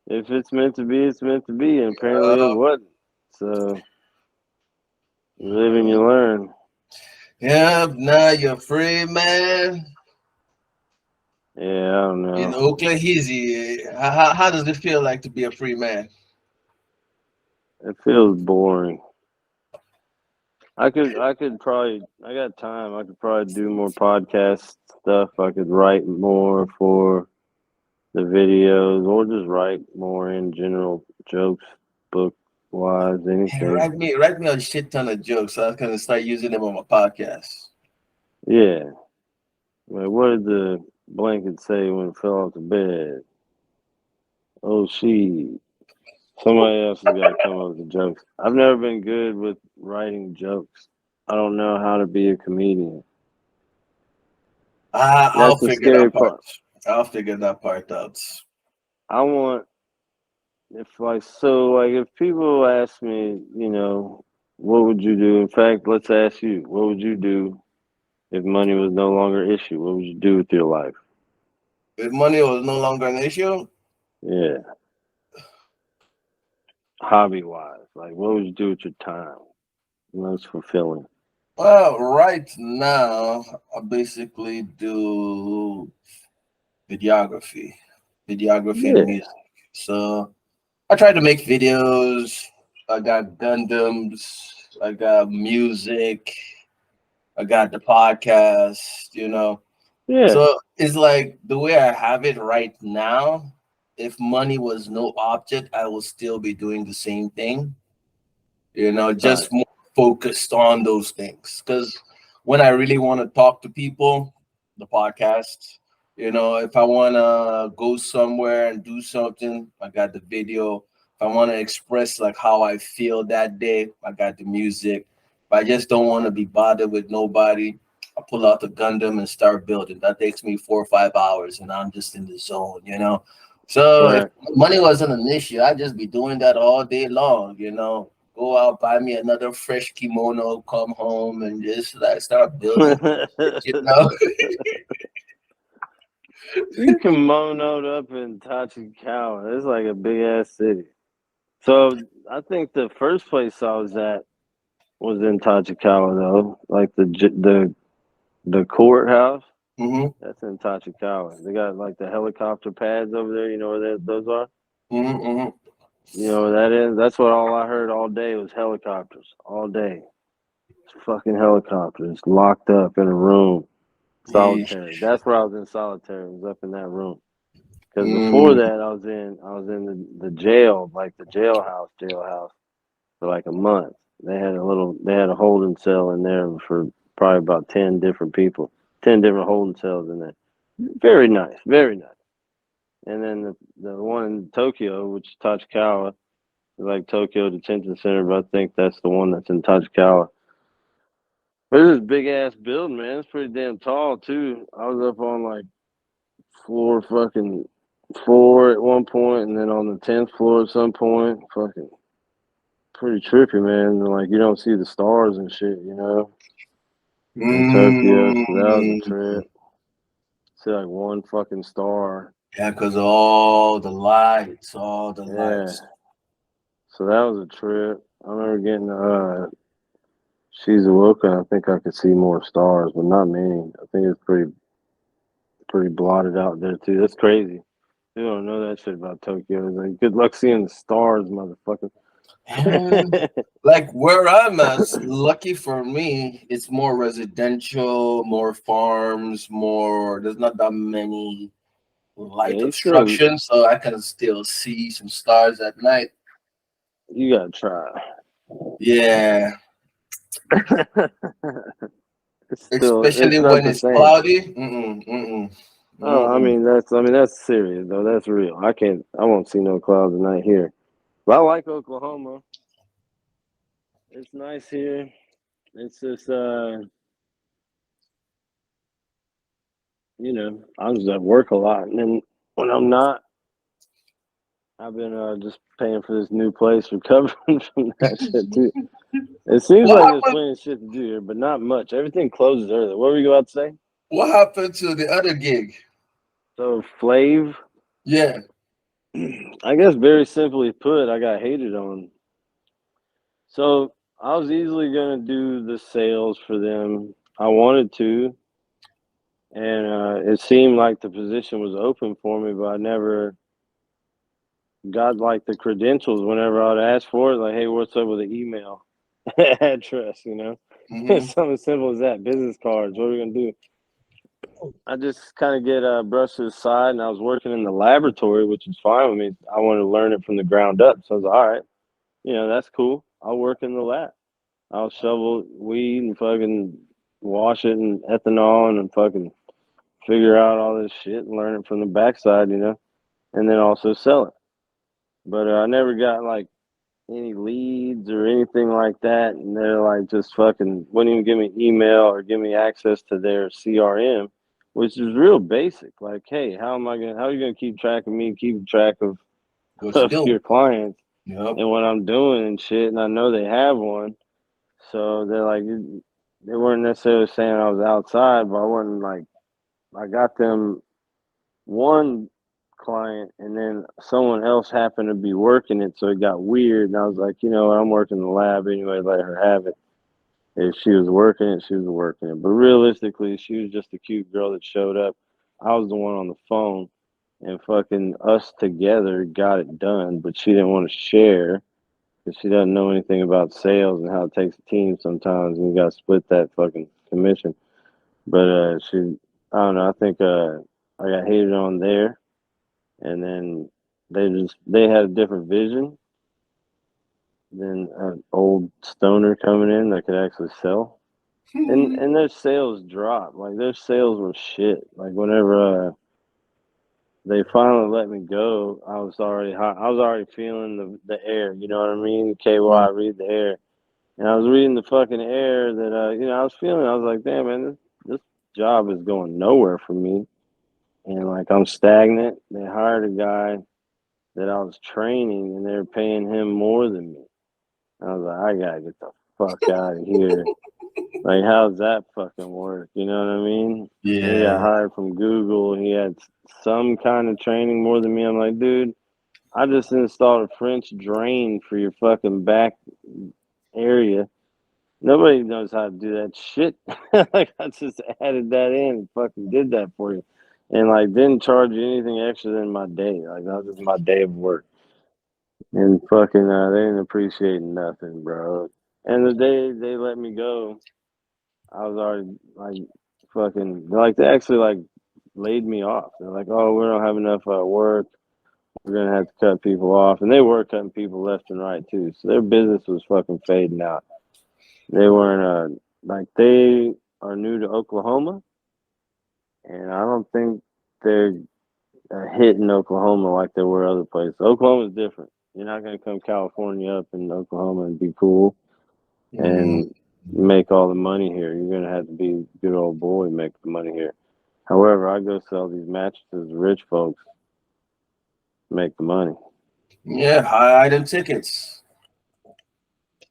If it's meant to be, it's meant to be. And apparently it Uh, wasn't. So you live and you learn. yeah, now you're free, man. Yeah, I don't In know. Oklahoma, how does it feel like to be a free man? It feels boring. I could probably, I got time. I could probably do more podcast stuff. I could write more for the videos or just write more in general jokes, book wise, Hey, anything. write me a shit ton of jokes so I can start using them on my podcast. Yeah. Like, what did the blanket say when it fell off the bed? Oh, she. Somebody else has got to come up with the jokes. I've never been good with writing jokes. I don't know how to be a comedian. I'll That's the figure scary that part. part. I'll figure that part out. I want if people ask me, what would you do? In fact, let's ask you, what would you do if money was no longer an issue? What would you do with your life? If money was no longer an issue, Yeah, hobby wise, like what would you do with your time? Most fulfilling. well, right now I basically do videography, videography and Yeah, music. So I try to make videos. I got Gundams. I got music. I got the podcast. yeah, So it's like the way I have it right now. If money was no object, I will still be doing the same thing. right, Just more focused on those things. Because when I really want to talk to people, the podcast, if I want to go somewhere and do something, I got the video. If I want to express like how I feel that day, I got the music. If I just don't want to be bothered with nobody, I pull out the Gundam and start building. That takes me 4 or 5 hours, and I'm just in the zone. So if right. money wasn't an issue, I'd just be doing that all day long. Go out, buy me another fresh kimono, come home, and just like start building. You know, You kimonoed up in Tachikawa. It's like a big ass city. So I think the first place I was at was in Tachikawa though, like the courthouse. hmm That's in Tachikawa. They got like the helicopter pads over there. You know where those are? hmm You know where that is? That's what all I heard all day was helicopters. All day. It's fucking helicopters locked up in a room. yeah. Solitary. That's where I was in solitary. Was up in that room. Because before mm that, I was in the jail, like the jailhouse, for like a month. They had a holding cell in there for probably about 10 different people, 10 different holding cells in there. Very nice, very nice. And then the one in Tokyo, which is Tachikawa, is like Tokyo Detention Center, but I think that's the one that's in Tachikawa. But it's this big ass building, man. It's pretty damn tall too. I was up on like floor fucking 4 at one point, and then on the 10th floor at some point. Fucking pretty trippy, man. Like you don't see the stars and shit, in Tokyo. So that was a mm trip. See like one fucking star. Yeah, because all the lights. Yeah. So that was a trip. I remember getting Shizuoka. I think I could see more stars, but not many. I think it's pretty blotted out there too. That's crazy. You don't know that shit about Tokyo. It's like good luck seeing the stars, motherfucker. And like where I'm at, lucky for me, it's more residential, more farms, more. There's not that many Yeah, light you still obstruction, so I can still see some stars at night. you gotta try. Yeah, It's still especially it's not when the it's same. cloudy. Mm-mm, mm-mm, Oh, mm-mm. I mean that's serious though. That's real. I won't see no clouds at night here. But I like Oklahoma. It's nice here. It's just I was at work a lot, and then when I'm not, I've been just paying for this new place, recovering from that shit too. It seems What like there's happened? plenty of shit to do here, but not much. Everything closes early. What were you about to say? What happened to the other gig? So Flav, Yeah. I guess very simply put, I got hated on. So I was easily gonna do the sales for them. I wanted to, and it seemed like the position was open for me, but I never got like the credentials whenever I'd ask for it. Like, hey, what's up with the email address? hmm Something as simple as that. Business cards. What are we gonna do? I just kind of get brushed to the side, and I was working in the laboratory, which is fine with me. I wanted to learn it from the ground up, so I was like, all right. That's cool. I'll work in the lab. I'll shovel weed and fucking wash it in ethanol and fucking figure out all this shit and learn it from the backside, and then also sell it. But I never got like any leads or anything like that. And they're like just fucking wouldn't even give me email or give me access to their CRM, which is real basic. Like, hey, how are you gonna keep track of me, keep track of, What you of doing? your clients Yep. and what I'm doing and shit? And I know they have one. So they're like, they weren't necessarily saying I was outside, but I wasn't like, I got them one client, and then someone else happened to be working it, so it got weird. And I was like, I'm working the lab anyway, let her have it. If she was working it, she was working it. But realistically, she was just a cute girl that showed up. I was the one on the phone, and fucking us together got it done, but she didn't want to share because she doesn't know anything about sales and how it takes a team sometimes, and you got to split that fucking commission. But I don't know. I think I got hated on there, and then they had a different vision than an old stoner coming in that could actually sell. And their sales dropped. Like their sales were shit. Like whenever they finally let me go, I was already hot. I was already feeling the air. You know what I mean? KY, read the air, and I was reading the fucking air that I was feeling. I was like, damn man, this job is going nowhere for me, and like I'm stagnant. They hired a guy that I was training, and they're paying him more than me. I was like, I gotta get the fuck out of here. Like, how's that fucking work? You know what I mean? He got Yeah. hired from Google. He had some kind of training more than me. I'm like, dude, I just installed a French drain for your fucking back area. Nobody knows how to do that shit. Like, I just added that in and fucking did that for you. And, like, didn't charge you anything extra than my day. Like, that was just my day of work. And fucking, they didn't appreciate nothing, bro. And the day they let me go, I was already like fucking like they actually like laid me off. They're like, "Oh, we don't have enough work. We're gonna have to cut people off," and they were cutting people left and right too. So their business was fucking fading out. They weren't like they are new to Oklahoma, and I don't think they're hitting Oklahoma like they were other places. Oklahoma's different. You're not gonna come California up in Oklahoma and be cool Mm. and make all the money here. You're gonna have to be a good old boy and make the money here. However, I go sell these mattresses. Rich folks make the money. Yeah, high item tickets.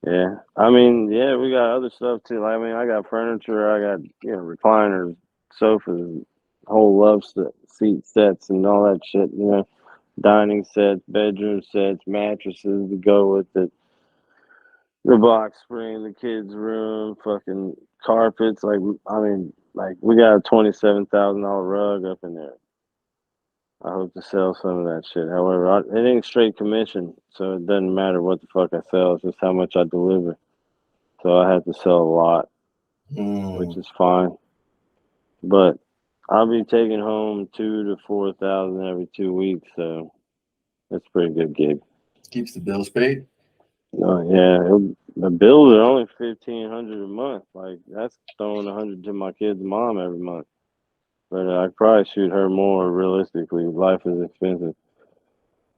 Yeah, I mean, yeah, we got other stuff too. Like, I mean, I got furniture. I got recliners, sofas, whole seat sets, and all that shit. Dining sets, bedroom sets, mattresses to go with it. The box spring, the kids' room, fucking carpets. Like, I mean, like we got a $27,000 rug up in there. I hope to sell some of that shit. However, it ain't straight commission, so it doesn't matter what the fuck I sell. It's just how much I deliver. So I have to sell a lot, which Mm. is fine. But I'll be taking home 2 to 4 thousand every 2 weeks, so it's a pretty good gig. Keeps the bills paid. Oh yeah, the bills are only 1,500 a month. Like that's throwing 100 to my kid's mom every month. But I could probably shoot her more realistically. Life is expensive.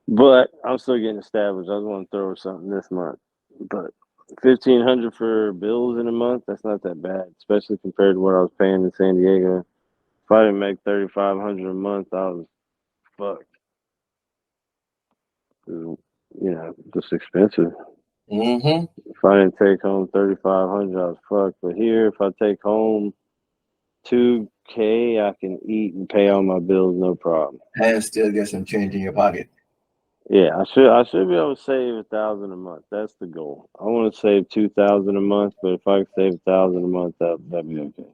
But I'm still getting established. I just want to throw her something this month. But 1,500 for bills in a month, that's not that bad, especially compared to what I was paying in San Diego. If I didn't make 3,500 a month, I was fucked. Just expensive. Mm-hmm. If I didn't take home 3,500, I was fucked. But here, if I take home 2K, I can eat and pay all my bills, no problem. And still get some change in your pocket. Yeah, I should be able to save 1,000 a month. That's the goal. I want to save 2,000 a month, but if I can save 1,000 a month, that'd be okay.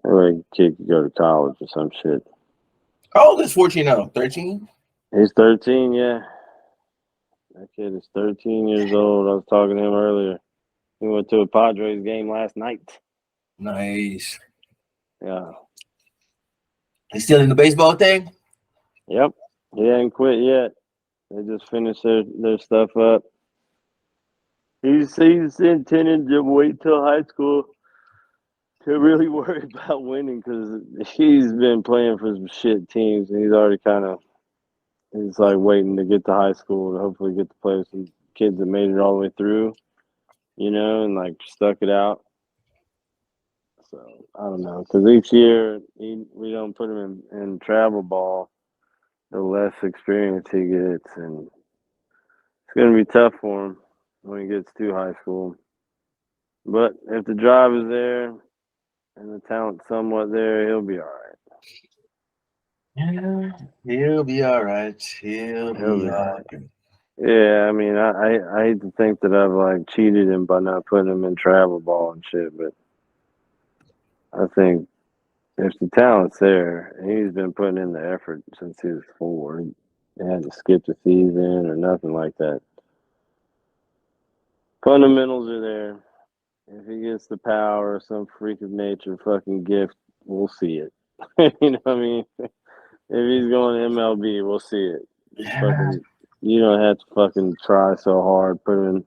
Or a kid could go to college or some shit. How old is 14 now? 13? He's 13, yeah. That kid is 13 years old. I was talking to him earlier. He went to a Padres game last night. Nice. Yeah. He's still in the baseball thing? Yep. He ain't quit yet. They just finished their stuff up. He's intending to wait till high school to really worry about winning because he's been playing for some shit teams and he's like waiting to get to high school to hopefully get to play with some kids that made it all the way through, and like stuck it out. So I don't know because each year we don't put him in travel ball, the less experience he gets, and it's gonna be tough for him when he gets to high school. But if the drive is there and the talent somewhat there, he'll be all right. Yeah, he'll be all right. He'll He'll be be all alright. right. Yeah, I mean, I hate to think that I've like cheated him by not putting him in travel ball and shit, but I think if the talent's there, and he's been putting in the effort since he was 4. He hadn't skipped a season or nothing like that. Fundamentals are there. If he gets the power or some freak of nature fucking gift, we'll see it. You know what I mean? If he's going to MLB, we'll see it. Yeah. Fucking, you don't have to fucking try so hard, put him in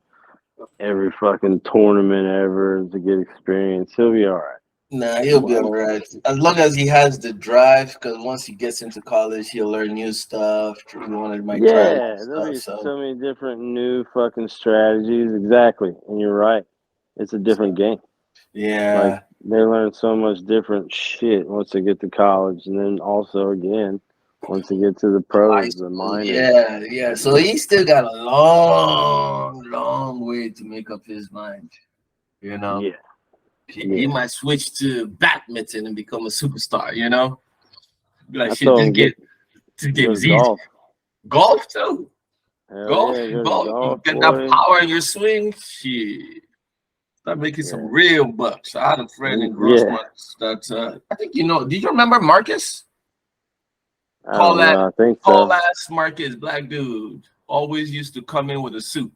every fucking tournament ever to get experience. He'll be all right. Nah, he'll be I'm, all right as long as he has the drive. Because once he gets into college, he'll learn new stuff. He wanted might try more yeah, there'll stuff. be So, so many different new fucking strategies. Exactly, and you're right. It's a different so game. Like yeah. they learn so much different shit once they get to college, and then also again once they get to the High pros, the school, minors. yeah, yeah. So he still got a long, long way to make up his mind. You know, Yeah, he yeah. might switch to badminton and become a superstar. You know, be like I shit. told him get This game go to is easy. golf. Golf too. Hell Golf, yeah, go to golf. You golf, get that boy. power in your swing. Shit, start making some Yeah, real bucks. I had a friend in yeah. Grossmont that I think you know. Did you remember Marcus? I Tall don't ass, know. I think tall so. ass Marcus, black dude. Always used to come in with a suit.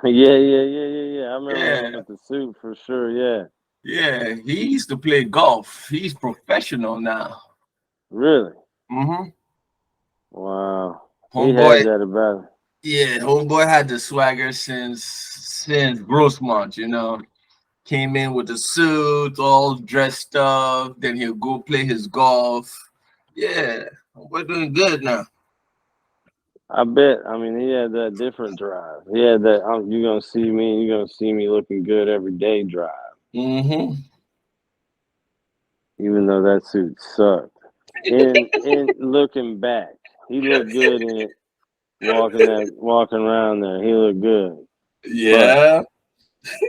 Yeah. I remember him Yeah, with the suit for sure. Yeah, yeah. He used to play golf. He's professional now. really. Mm-hmm. Wow. He had Homeboy, that about him. yeah, homeboy had the swagger since Grossmont. You know, came in with the suit, all dressed up. Then he'll go play his golf. Yeah, we're doing good now. I bet. I mean, he had that different drive. He had that. You gonna see me. You gonna see me looking good every day drive. Mm-hmm. Even though that suit sucked. In looking back, he looked good in it. Walking around there, he looked good. But Yeah.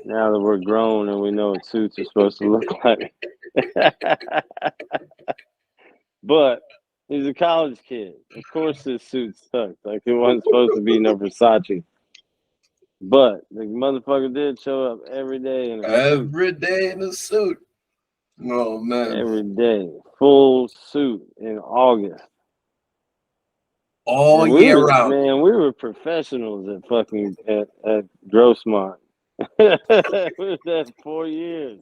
now that we're grown and we know what suits are supposed to look like, but he's a college kid. Of course, his suit sucked. Like it wasn't supposed to be no Versace. But the motherfucker did show up every day in a suit. Every day in a suit. Oh man. Every day, full suit in August. All And we year were, round. man, we were professionals at fucking at Grossmont. We was there 4 years.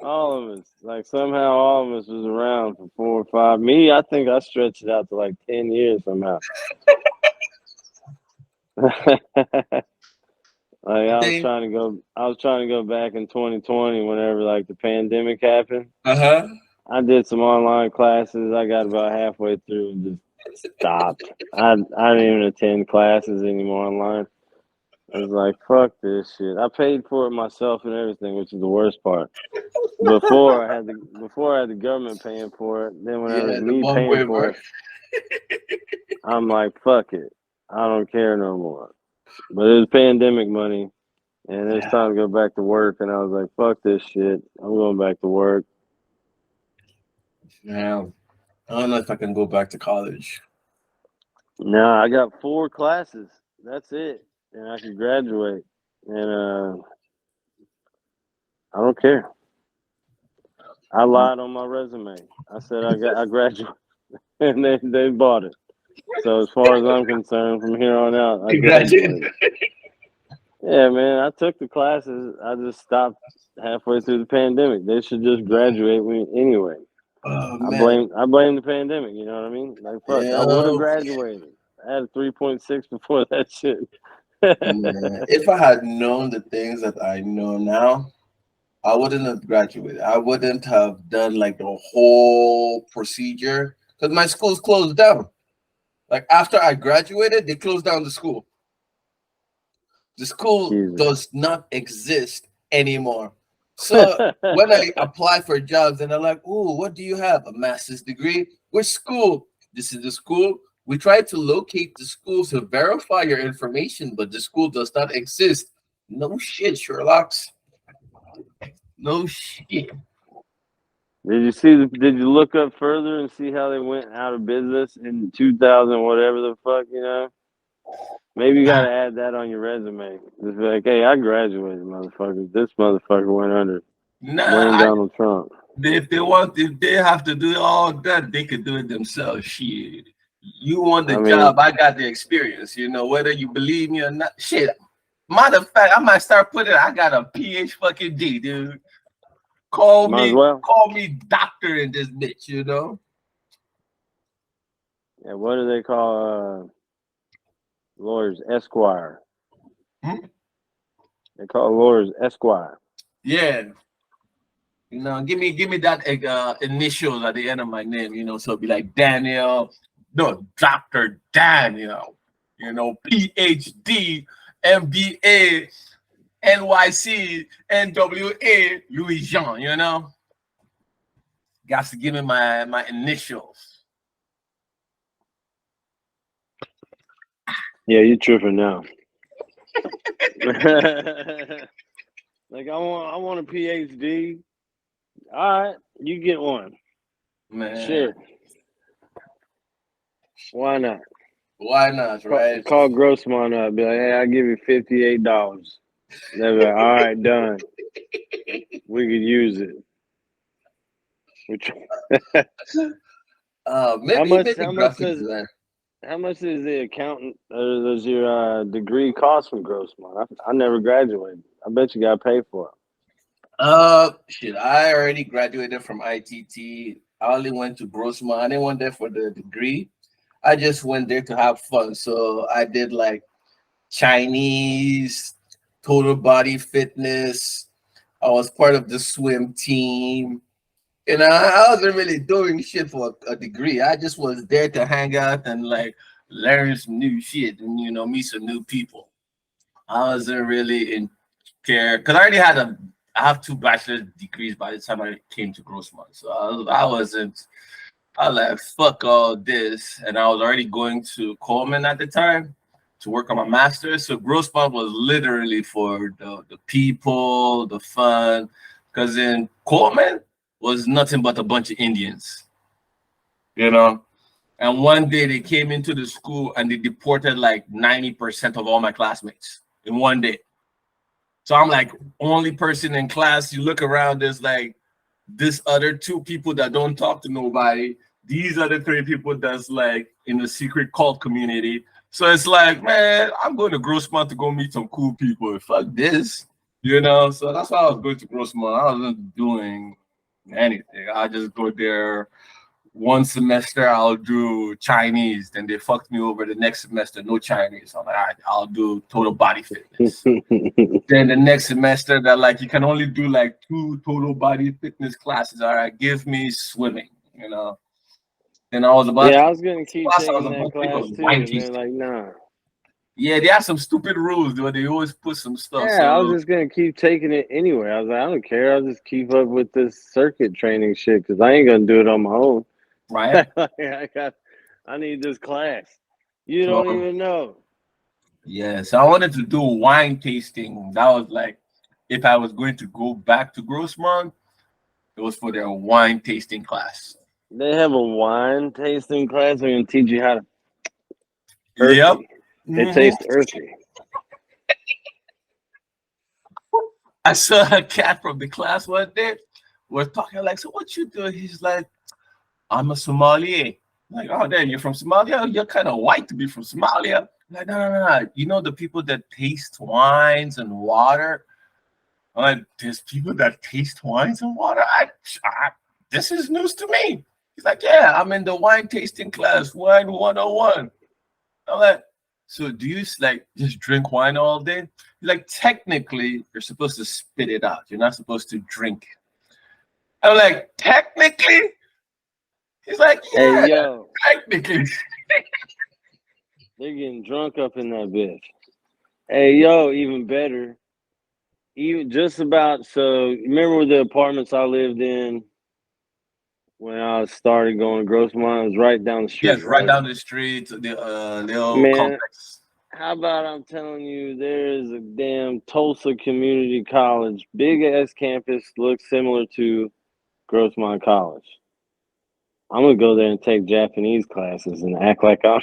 All of us, like somehow, all of us was around for 4 or 5. Me, I think I stretched it out to like 10 years somehow. Like I think. I was trying to go back in 2020 whenever like the pandemic happened. Uh-huh. I did some online classes. I got about halfway through and just stopped. I didn't even attend classes anymore online. I was like, fuck this shit. I paid for it myself and everything, which is the worst part. Before I had the government paying for it. Then whenever Yeah, it's the me one paying waiver. for it, I'm like, fuck it. I don't care no more. But it was pandemic money, and it was Yeah. time to go back to work. And I was like, fuck this shit. I'm going back to work. Yeah. I don't know if I can go back to college. Now I got 4 classes. That's it, and I can graduate. And I don't care. I lied on my resume. I said I graduated, and they bought it. So as far as I'm concerned, from here on out, I Congratulations. graduated. Yeah, man, I took the classes. I just stopped halfway through the pandemic. They should just graduate me anyway. Oh I man. blame I blame the pandemic. You know what I mean? Like fuck, I would have Yeah. graduated. I had a 3.6 before that shit. Man. If I had known the things that I know now, I wouldn't have graduated. I wouldn't have done like the whole procedure because my school's closed down. Like after I graduated, they closed down the school. The school Jesus. does not exist anymore. So when I apply for jobs and they're like, "Oh, what do you have? A master's degree? Which school? This is the school." We try to locate the schools to verify your information, but the school does not exist. No shit, Sherlock's. No shit. Did you look up further and see how they went out of business in 2000, whatever the fuck, you know? Maybe you got to add that on your resume. Just be like, hey, I graduated, motherfucker. This motherfucker went under. Nah, Blame Donald Trump. if they have to do all that, they could do it themselves. Shit. You want the I mean, job, I got the experience, whether you believe me or not. Shit. Matter of fact, I might start putting I got a PH fucking D, dude. Call might as me, well. call me doctor in this bitch. Yeah, what do they call lawyers? Esquire. Hmm? They call lawyers Esquire. Yeah. Give me that initials at the end of my name, so it'd be like Daniel, no, Dr. Daniel, PhD, MBA, NYC, NWA, Louis Jean. Got to give me my initials. Yeah, you tripping now. Like I want a PhD. All right, you get one. Man, Sure. Why not? why not, right? Call Grossman up. Be like, hey, I'll give you $58. They'll be like, all right, done. We could use it. Which, how Maybe much? maybe graphic design. How much does the accountant or does your degree cost from Grossman? I never graduated. I bet you got to pay for it. Shit, I already graduated from ITT. I only went to Grossman. I didn't went there for the degree. I just went there to have fun. So I did like Chinese, total body fitness. I was part of the swim team. I wasn't really doing shit for a degree. I just was there to hang out and like learn some new shit and meet some new people. I wasn't really in care because I have two bachelor's degrees by the time I came to Grossman. So I wasn't. I was like fuck all this, and I was already going to Coleman at the time to work on my master's. So Grossman was literally for the people, the fun, because in Coleman was nothing but a bunch of Indians, you know. And one day they came into the school and they deported like 90% of all my classmates in one day. So I'm like only person in class. You look around, there's like this other two people that don't talk to nobody. These are the three people that's like in the secret cult community. So it's like, man, I'm going to Grossman to go meet some cool people. Fuck this. So that's why I was going to Grossman. I wasn't doing anything. I just go there one semester. I'll do Chinese. Then they fucked me over the next semester. No Chinese. I'm like, all right, I'll do total body fitness. Then the next semester, that like you can only do like 2 total body fitness classes. All right, give me swimming. Then I was about Yeah, to I was gonna keep class I was taking that about to take class was too, wine and they're tasting. like, nah. Yeah, they have some stupid rules, though. They always put some stuff. Yeah, I was So just gonna keep taking it anyway. I was like, I don't care. I'll just keep up with this circuit training shit because I ain't gonna do it on my own. right. I need this class. You don't So even know. yeah, so I wanted to do wine tasting. That was like if I was going to go back to Grossmont, it was for their wine tasting class. They have a wine tasting class. They're gonna teach you how to Yep. earthy. It hmm tastes earthy. I saw a cat from the class one day. We're talking like, so what you do? He's like, I'm a Somalia. I'm like, oh, then you're from Somalia? You're kind of white to be from Somalia. I'm like, no, no, no, no. You know the people that taste wines and water? I'm like, there's people that taste wines and water? This is news to me. He's like, yeah, I'm in the wine tasting class, wine 101. I'm like, so do you like just drink wine all day? He's like, technically, you're supposed to spit it out. You're not supposed to drink it. I'm like, technically? He's like, Hey yeah, yo, technically. they're getting drunk up in that bitch. Hey yo, even better. Even just about so remember the apartments I lived in when I started going to Grossmont? It was right down the Yes, street, right right? down the street, the little Man, complex. how about I'm telling you, there is a damn Tulsa Community College, big ass campus, looks similar to Grossmont College. I'm gonna go there and take Japanese classes and act like I'm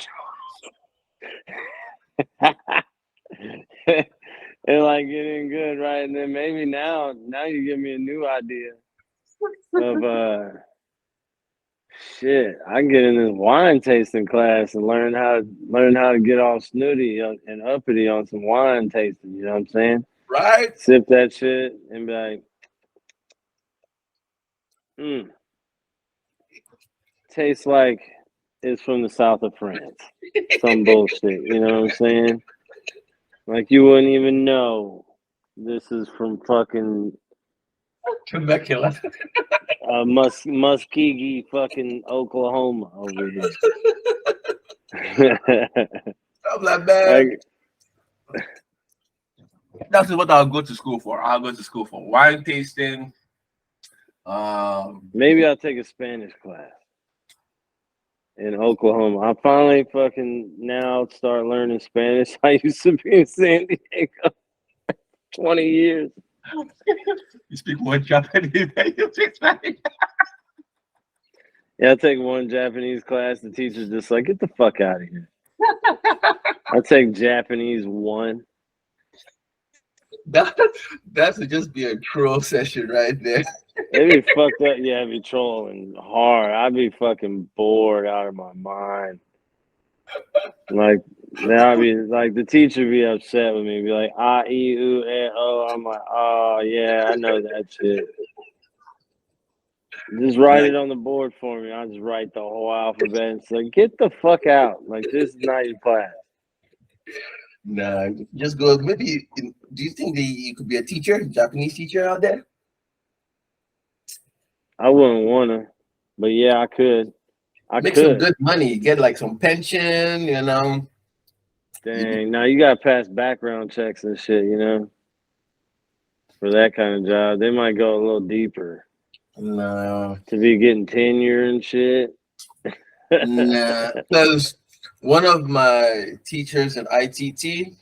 and like get in good, right? And then maybe now you give me a new idea of shit. I can get in this wine tasting class and learn how to get all snooty and uppity on some wine tasting. You know what I'm saying? Right? Sip that shit and be like, tastes like it's from the south of France. Some bullshit. You know what I'm saying? Like you wouldn't even know this is from fucking Temecula. Muskegee, fucking Oklahoma over here. I'm like, man, that's what I'll go to school for. I'll go to school for wine tasting. Maybe I'll take a Spanish class in Oklahoma. I finally fucking now start learning Spanish. I used to be in San Diego 20 years. You speak one Japanese, you speak Spanish. Yeah, I take one Japanese class. The teacher's just like, get the fuck out of here. I take Japanese 1. That would just be a troll session right there. It'd be fucked up. Yeah, I'd be trolling hard. I'd be fucking bored out of my mind. Like, now I'd be like, the teacher would be upset with me. Be like, ah, e, u, e, o. I'm like, oh, yeah, I know that shit. Just write it on the board for me. I'll just write the whole alphabet. It's like, get the fuck out. Like, this is not your class. Nah, just go. Maybe, do you think you could be a teacher, Japanese teacher out there? I wouldn't want to, but yeah, I could. Make some good money. Get like some pension, Dang, now you got to pass background checks and shit, for that kind of job. They might go a little deeper. No. To be getting tenure and shit. Nah, because one of my teachers in ITT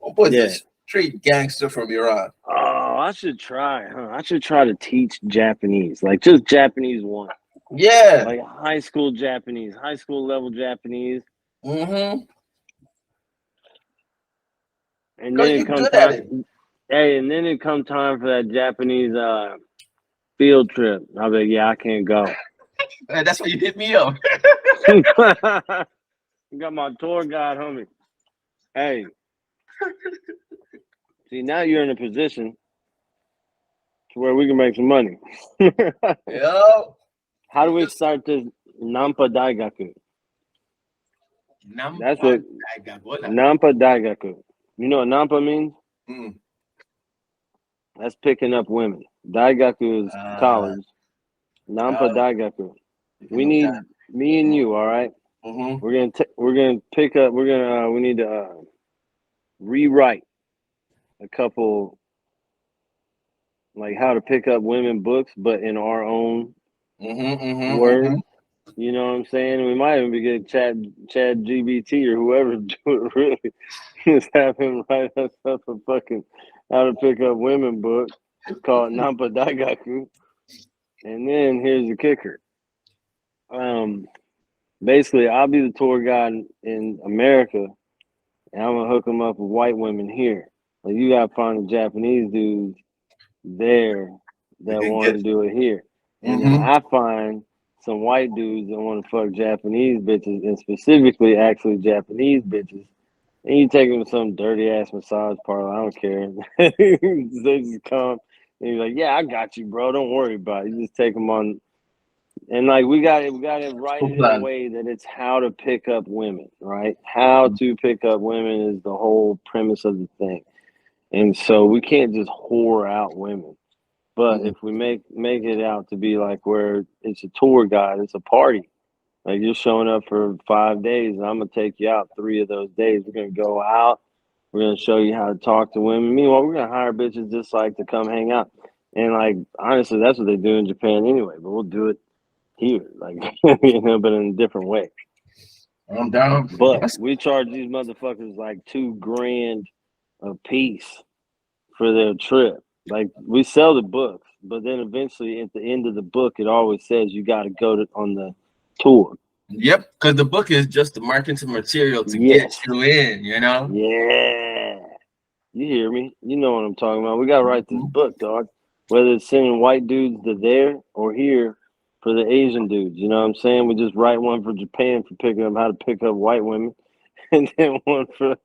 was a straight gangster from Iran. Oh, I should try, huh? I should try to teach Japanese, like just Japanese 1. Yeah. Like high school Japanese, high school level Japanese. Mm-hmm. And then it comes time. Hey, and then it comes time for that Japanese field trip. I'll be like, yeah, I can't go. That's why you hit me up. You got my tour guide, homie. Hey. See, now you're in a position to where we can make some money. Yo. How do we start this Nampa Daigaku? That's what Nampa Daigaku. You know what Nampa means? That's picking up women. Daigaku is college. Nampa Daigaku. We need me and you, all right? Mm-hmm. We're gonna pick up. We need to rewrite a couple like how to pick up women books, but in our own words. Mm-hmm. You know what I'm saying? We might even be getting Chad GBT or whoever do it really. Just have him write us up a fucking how to pick up women book called Nampa Daigaku. And then here's the kicker. Basically I'll be the tour guide in America and I'm gonna hook them up with white women here. Like you gotta find the Japanese dudes there that want to do it here. And then I find some white dudes that want to fuck Japanese bitches, and specifically actually Japanese bitches. And you take them to some dirty ass massage parlor. I don't care. They just come and you're like, yeah, I got you, bro. Don't worry about it. You just take them on. And like we got to write it in a way that it's how to pick up women, right? How to pick up women is the whole premise of the thing. And so we can't just whore out women. But if we make it out to be like where it's a tour guide, it's a party. Like you're showing up for 5 days and I'm going to take you out 3 of those days. We're going to go out. We're going to show you how to talk to women. Meanwhile, we're going to hire bitches just like to come hang out. And like, honestly, that's what they do in Japan anyway, but we'll do it here, like, but in a different way. I'm down. But we charge these motherfuckers like $2,000 a piece for their trip. Like we sell the books, but then eventually at the end of the book, it always says you got to go to on the tour. Yep, because the book is just the marketing material to get Yes. you in, you know? Yeah. You hear me? You know what I'm talking about. We gotta write this Mhm. book, dog. Whether it's sending white dudes to there or here for the Asian dudes. You know what I'm saying? We just write one for Japan for picking up how to pick up white women, and then one for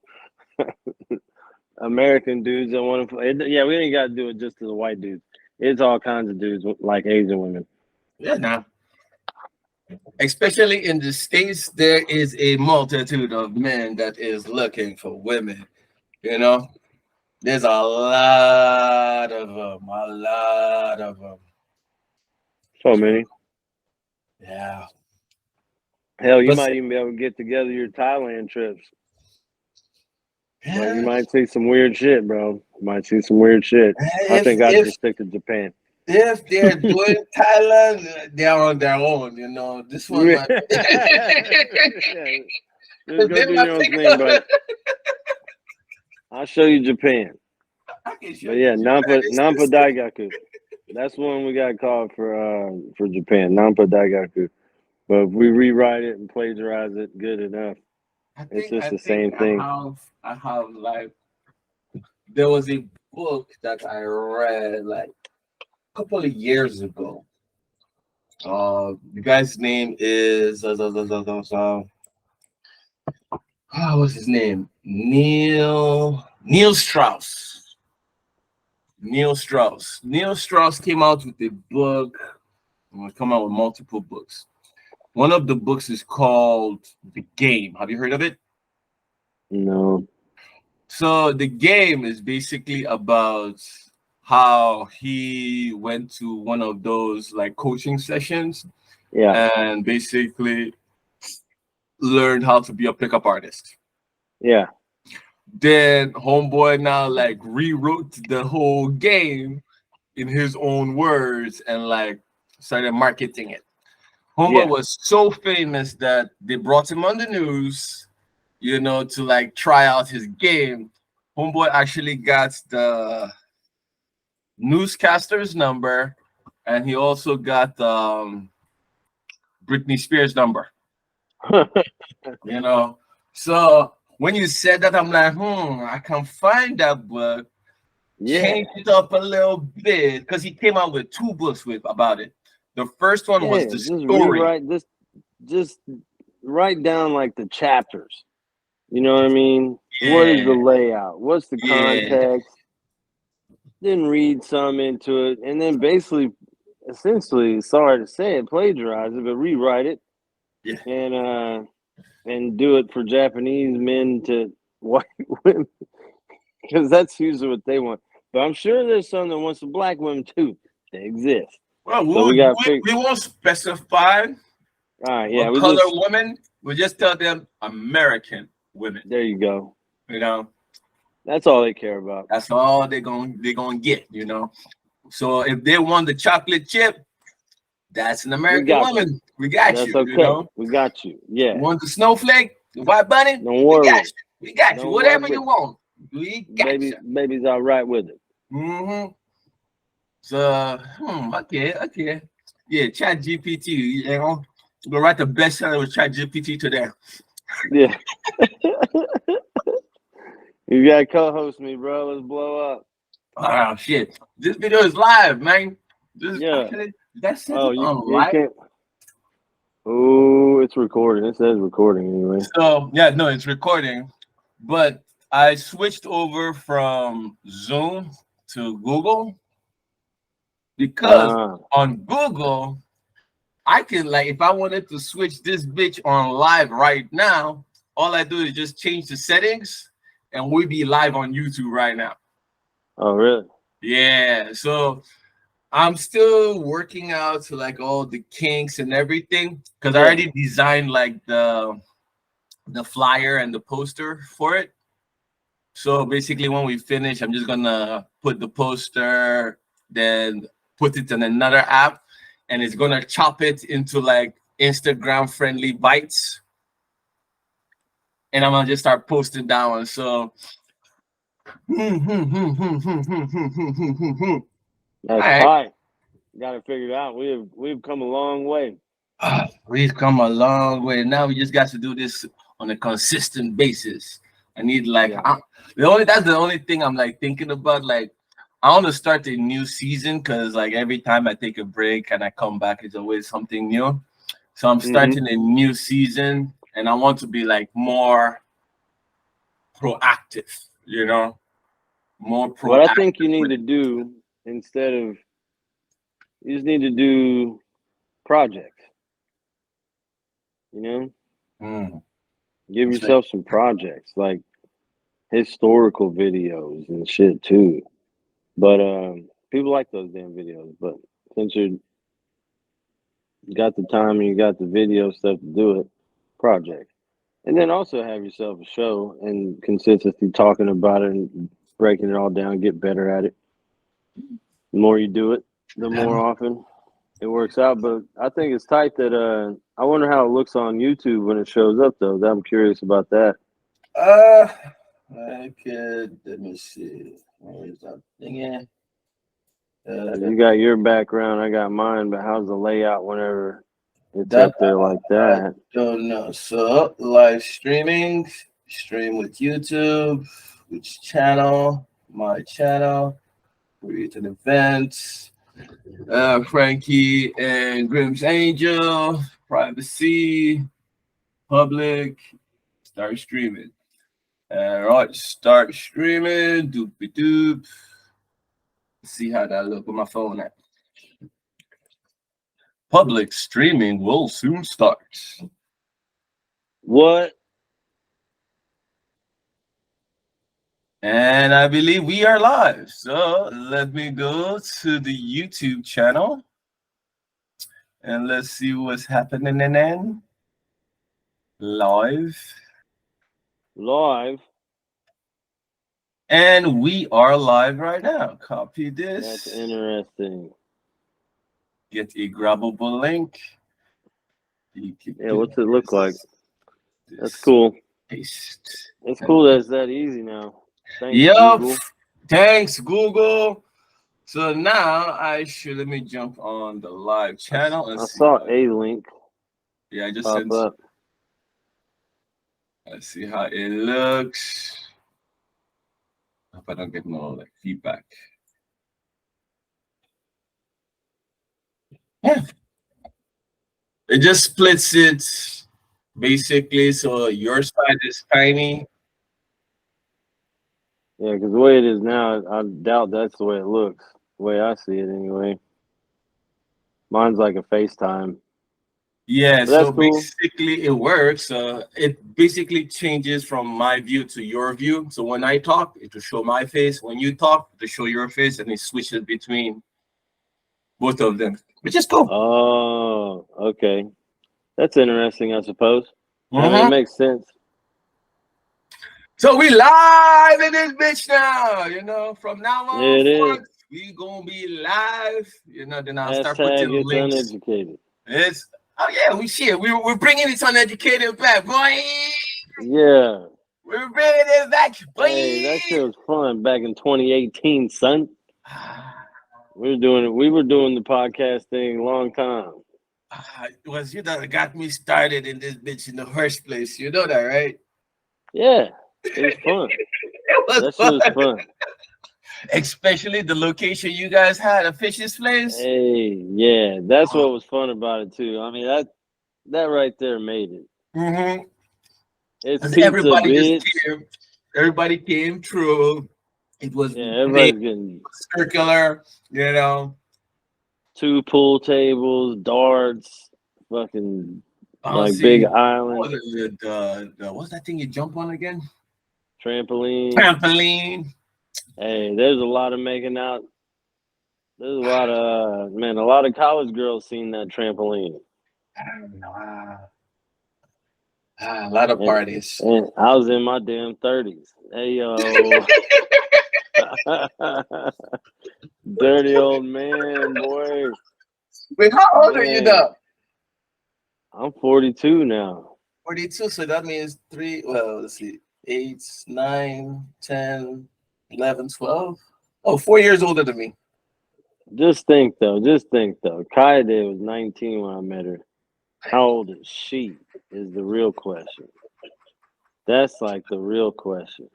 American dudes and one for yeah. We ain't got to do it just to the white dudes. It's all kinds of dudes like Asian women. Yeah, now, especially in the States, there is a multitude of men that is looking for women, you know? There's a lot of them, a lot of them. So many. Yeah. Hell, you But might even be able to get together your Thailand trips. But you yeah, might see some weird shit, bro. You might see some weird shit. I if think I'd if just stick to Japan. if they're doing Thailand, they're on their own, you know. This one Yeah. might Just go they do might your own pick thing, up. bro. I'll show you Japan. I can show But you yeah, Japan. It's Nampa this Daigaku. That's one we got called for Japan. Nampa Daigaku. But if we rewrite it and plagiarize it good enough, it's just I the think same thing. I have like there was a book that I read like a couple of years ago. The guy's name is what's his name? Neil Strauss. Neil Strauss. Neil Strauss came out with a book. Come out with multiple books. One of the books is called The Game. Have you heard of it? No. So the game is basically about how he went to one of those like coaching sessions Yeah. and basically learned how to be a pickup artist. Yeah. Then homeboy now like rewrote the whole game in his own words and like started marketing it. Homeboy Yeah. was so famous that they brought him on the news, you know, to like try out his game. Homeboy actually got the newscaster's number, and he also got Britney Spears' number. You know, so when you said that, I'm like, I can find that book, Yeah. change it up a little bit, because he came out with two books with about it. The first one was Yeah. the Just story. rewrite this. Just write down like the chapters. You know what I mean? What is the Yeah, layout? What's the yeah, context? Then read some into it, and then basically, essentially, sorry to say it, plagiarize it, but rewrite it yeah. and do it for Japanese men to white women because that's usually what they want. But I'm sure there's some that wants the black women too. They exist. Well, So we got to figure. we won't specify All right, yeah, what we color just women. We just tell them American women. there you go. You know, That's all they care about. that's all they're gonna get. You know, so if they want the chocolate chip, that's an We American got you. woman. We got That's you. You okay. know, We got you. you Yeah. want the snowflake, the white bunny, Don't we got worry. you. We got you. Don't worry. Whatever you want, we got you. Baby's all right with it. Mm-hmm. So, okay. Yeah, Chat GPT. You know, go write the bestseller with Chat GPT today. Yeah. You gotta co-host me, bro. Let's blow up. Oh shit! This video is live, man. This is Yeah. actually that's set Oh, it on you live. can't. Oh, it's recording. It says recording anyway. So yeah, no, it's recording. But I switched over from Zoom to Google because Ah, on Google I can like if I wanted to switch this bitch on live right now, all I do is just change the settings and we'll be live on YouTube right now. oh, really? Yeah, so I'm still working out to like all the kinks and everything because I Yeah. already designed like the flyer and the poster for it. So basically, when we finish, I'm just gonna put the poster, then put it in another app, and it's gonna chop it into like Instagram friendly bites, and I'm gonna just start posting that one. So All That's right. tight. Got to figure it out. We've come a long way. We've come a long way. Now we just got to do this on a consistent basis. I need like Yeah. that's the only thing I'm like thinking about. Like I want to start a new season because like every time I take a break and I come back, it's always something new. So I'm Mm-hmm. starting a new season and I want to be like more proactive, more What I proactive think you need with to it. do instead of you just need to do projects. You know, Mm, give that's right. yourself some projects like historical videos and shit too. But people like those damn videos. But since you got the time and you got the video stuff to do it, project. And then also have yourself a show and consistently talking about it and breaking it all down, get better at it. The more you do it, the more often it works out. But I think it's tight that I wonder how it looks on YouTube when it shows up though. I'm curious about that. Uh, I could, let me see. Where is that thing? Yeah. 'Cause Uh, you got your background, I got mine, but how's the layout whenever it's that up there like I that? don't know. So live streaming, stream with YouTube, which channel? My channel. Create an event. Frankie and Grimm's Angel. Privacy. Public. Start streaming. All right, start streaming. Doopy doop. See how that look with my phone at. Public streaming will soon start. What? And I believe we are live. So let me go to the YouTube channel and let's see what's happening in then. Live. Live? And we are live right now. Copy That's this. interesting. Get a grabbable link. You can Yeah, do what's it look like? this. That's This. cool. Paste. It's cool that it's that easy now. Thanks, Yup. Google. Thanks, Google. So now let me jump on the live channel and I see saw how. a link Yeah, I just pop sent. up. Let's see how it looks. Hope I don't get no like feedback. Yeah, it just splits it basically. So your side is tiny. Yeah, because the way it is now, I doubt that's the way it looks. The way I see it, anyway. Mine's like a FaceTime, Yeah, but that's so cool. basically it works. It basically changes from my view to your view. So when I talk, it will show my face. When you talk, it will show your face, and it switches between both of them, which is cool. Oh, okay. That's interesting, I suppose. I mean, it Mm-hmm. makes sense. So we live in this bitch now. From now on It is. forth, we gonna be live. Then I'll start putting Hashtag it's links. uneducated. It's oh yeah, we shit. We're bringing this uneducated back, boy. Yeah. We're bringing it back, Hey, that boy. shit was fun back in 2018, son. We were doing the podcast thing a long time. It was you that got me started in this bitch in the first place. You know that, right? Yeah, it was fun. It was That shit was fun. fun. Especially the location you guys had, a fish's place. Hey, yeah, that's what was fun about it too. I mean that right there made it. Mm-hmm. It's Because pizza, everybody just bitch. came. Everybody came through. It was Yeah, big, everybody's getting circular, 2 pool tables, darts, fucking like big bouncing. island, What's that thing you jump on again? trampoline. Trampoline. Hey, there's a lot of making out. There's a lot of man, a lot of college girls seen that trampoline. A lot of And parties. and I was in my damn 30s. Hey yo. Dirty old man, boy. Wait, how old are you Man, now? I'm 42 now. 42. So that means three. Well, let's see. 8, 9, 10. 11, 12. Oh, 4 years older than me. Just think though. Kaede was 19 when I met her. How old is she? Is the real question. That's like the real question,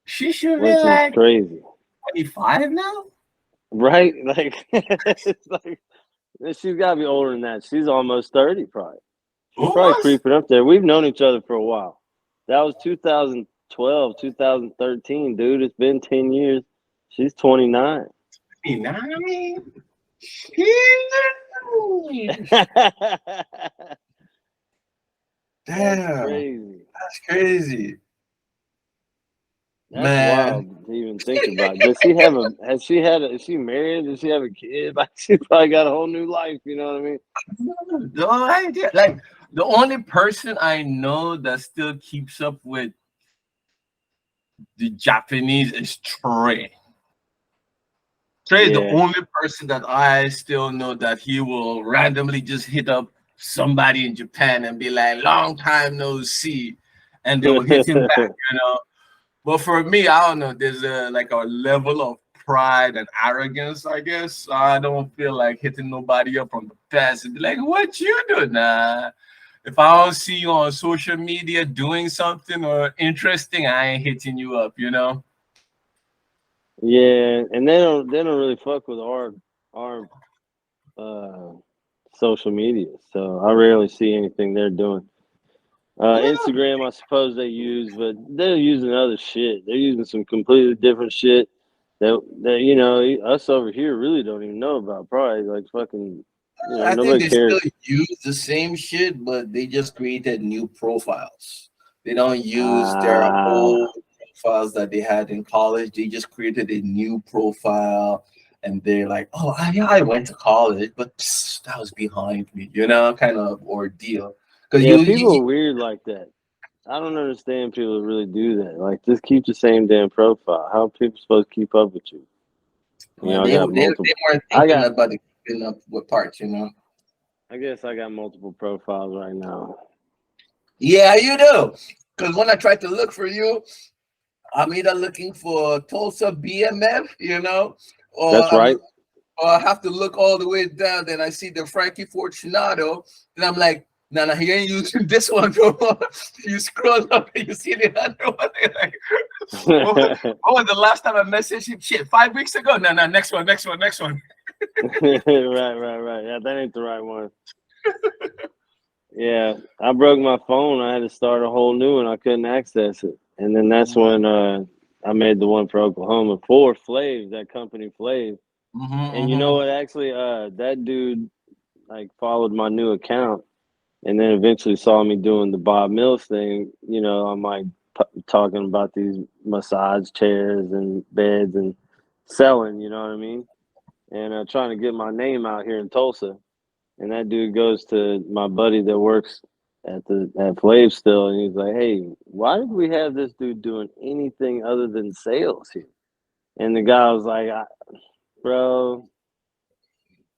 She should be which is like crazy, 25 now. right? Like, it's like she's got to be older than that. She's almost 30, probably. She's probably Almost. creeping up there. We've known each other for a while. That was 2012, 2013, dude. It's been 10 years. She's 29. 29. That's Damn, crazy. that's crazy, That's man. wild to even think about. Does she have a? Has she had? Is she married? Does she have a kid? Like she probably got a whole new life. You know what I mean? No idea. Like the only person I know that still keeps up with the Japanese is Trey. Trey is the Yeah. only person that I still know that he will randomly just hit up somebody in Japan and be like, "Long time no see," and they will hit him back. You know. But for me, I don't know. There's a like a level of pride and arrogance, I guess. I don't feel like hitting nobody up on the past and be like, "What you do?" Nah. If I don't see you on social media doing something or interesting, I ain't hitting you up. You know. Yeah, and they don't really fuck with our uh social media. So I rarely see anything they're doing. Yeah, Instagram, I suppose they use, but they're using other shit. They're using some completely different shit that us over here really don't even know about. Probably like fucking, I think nobody they cares. still use the same shit, but they just created new profiles. They don't use their Ah, old profiles that they had in college. They just created a new profile, and they're like, "Oh, yeah, I went to college, but that was behind me," kind of ordeal. Because yeah, people are weird like that. I don't understand people that really do that. Like, just keep the same damn profile. How are people supposed to keep up with you? well, I got they multiple. weren't I thinking got. about the keeping up with parts. I guess I got multiple profiles right now. Yeah, you do. Because when I tried to look for you, I'm either looking for Tulsa BMF, or That's right. I have to look all the way down. Then I see the Frankie Fortunato, and I'm like, no, no, he ain't using this one, bro. You scroll up and you see the other one. Like, what was the last time I messaged him? Shit, 5 weeks ago. No, no, next one, next one, next one. Right. Yeah, that ain't the right one. Yeah, I broke my phone. I had to start a whole new one. I couldn't access it, and then that's when I made the one for Oklahoma for Flav, that company Flav. And you know Mm-hmm. what? Actually, that dude like followed my new account, and then eventually saw me doing the Bob Mills thing. I'm like talking about these massage chairs and beds and selling. You know what I mean? And trying to get my name out here in Tulsa. And that dude goes to my buddy that works at Flav still, and he's like, "Hey, why did we have this dude doing anything other than sales here?" And the guy was like, "Bro,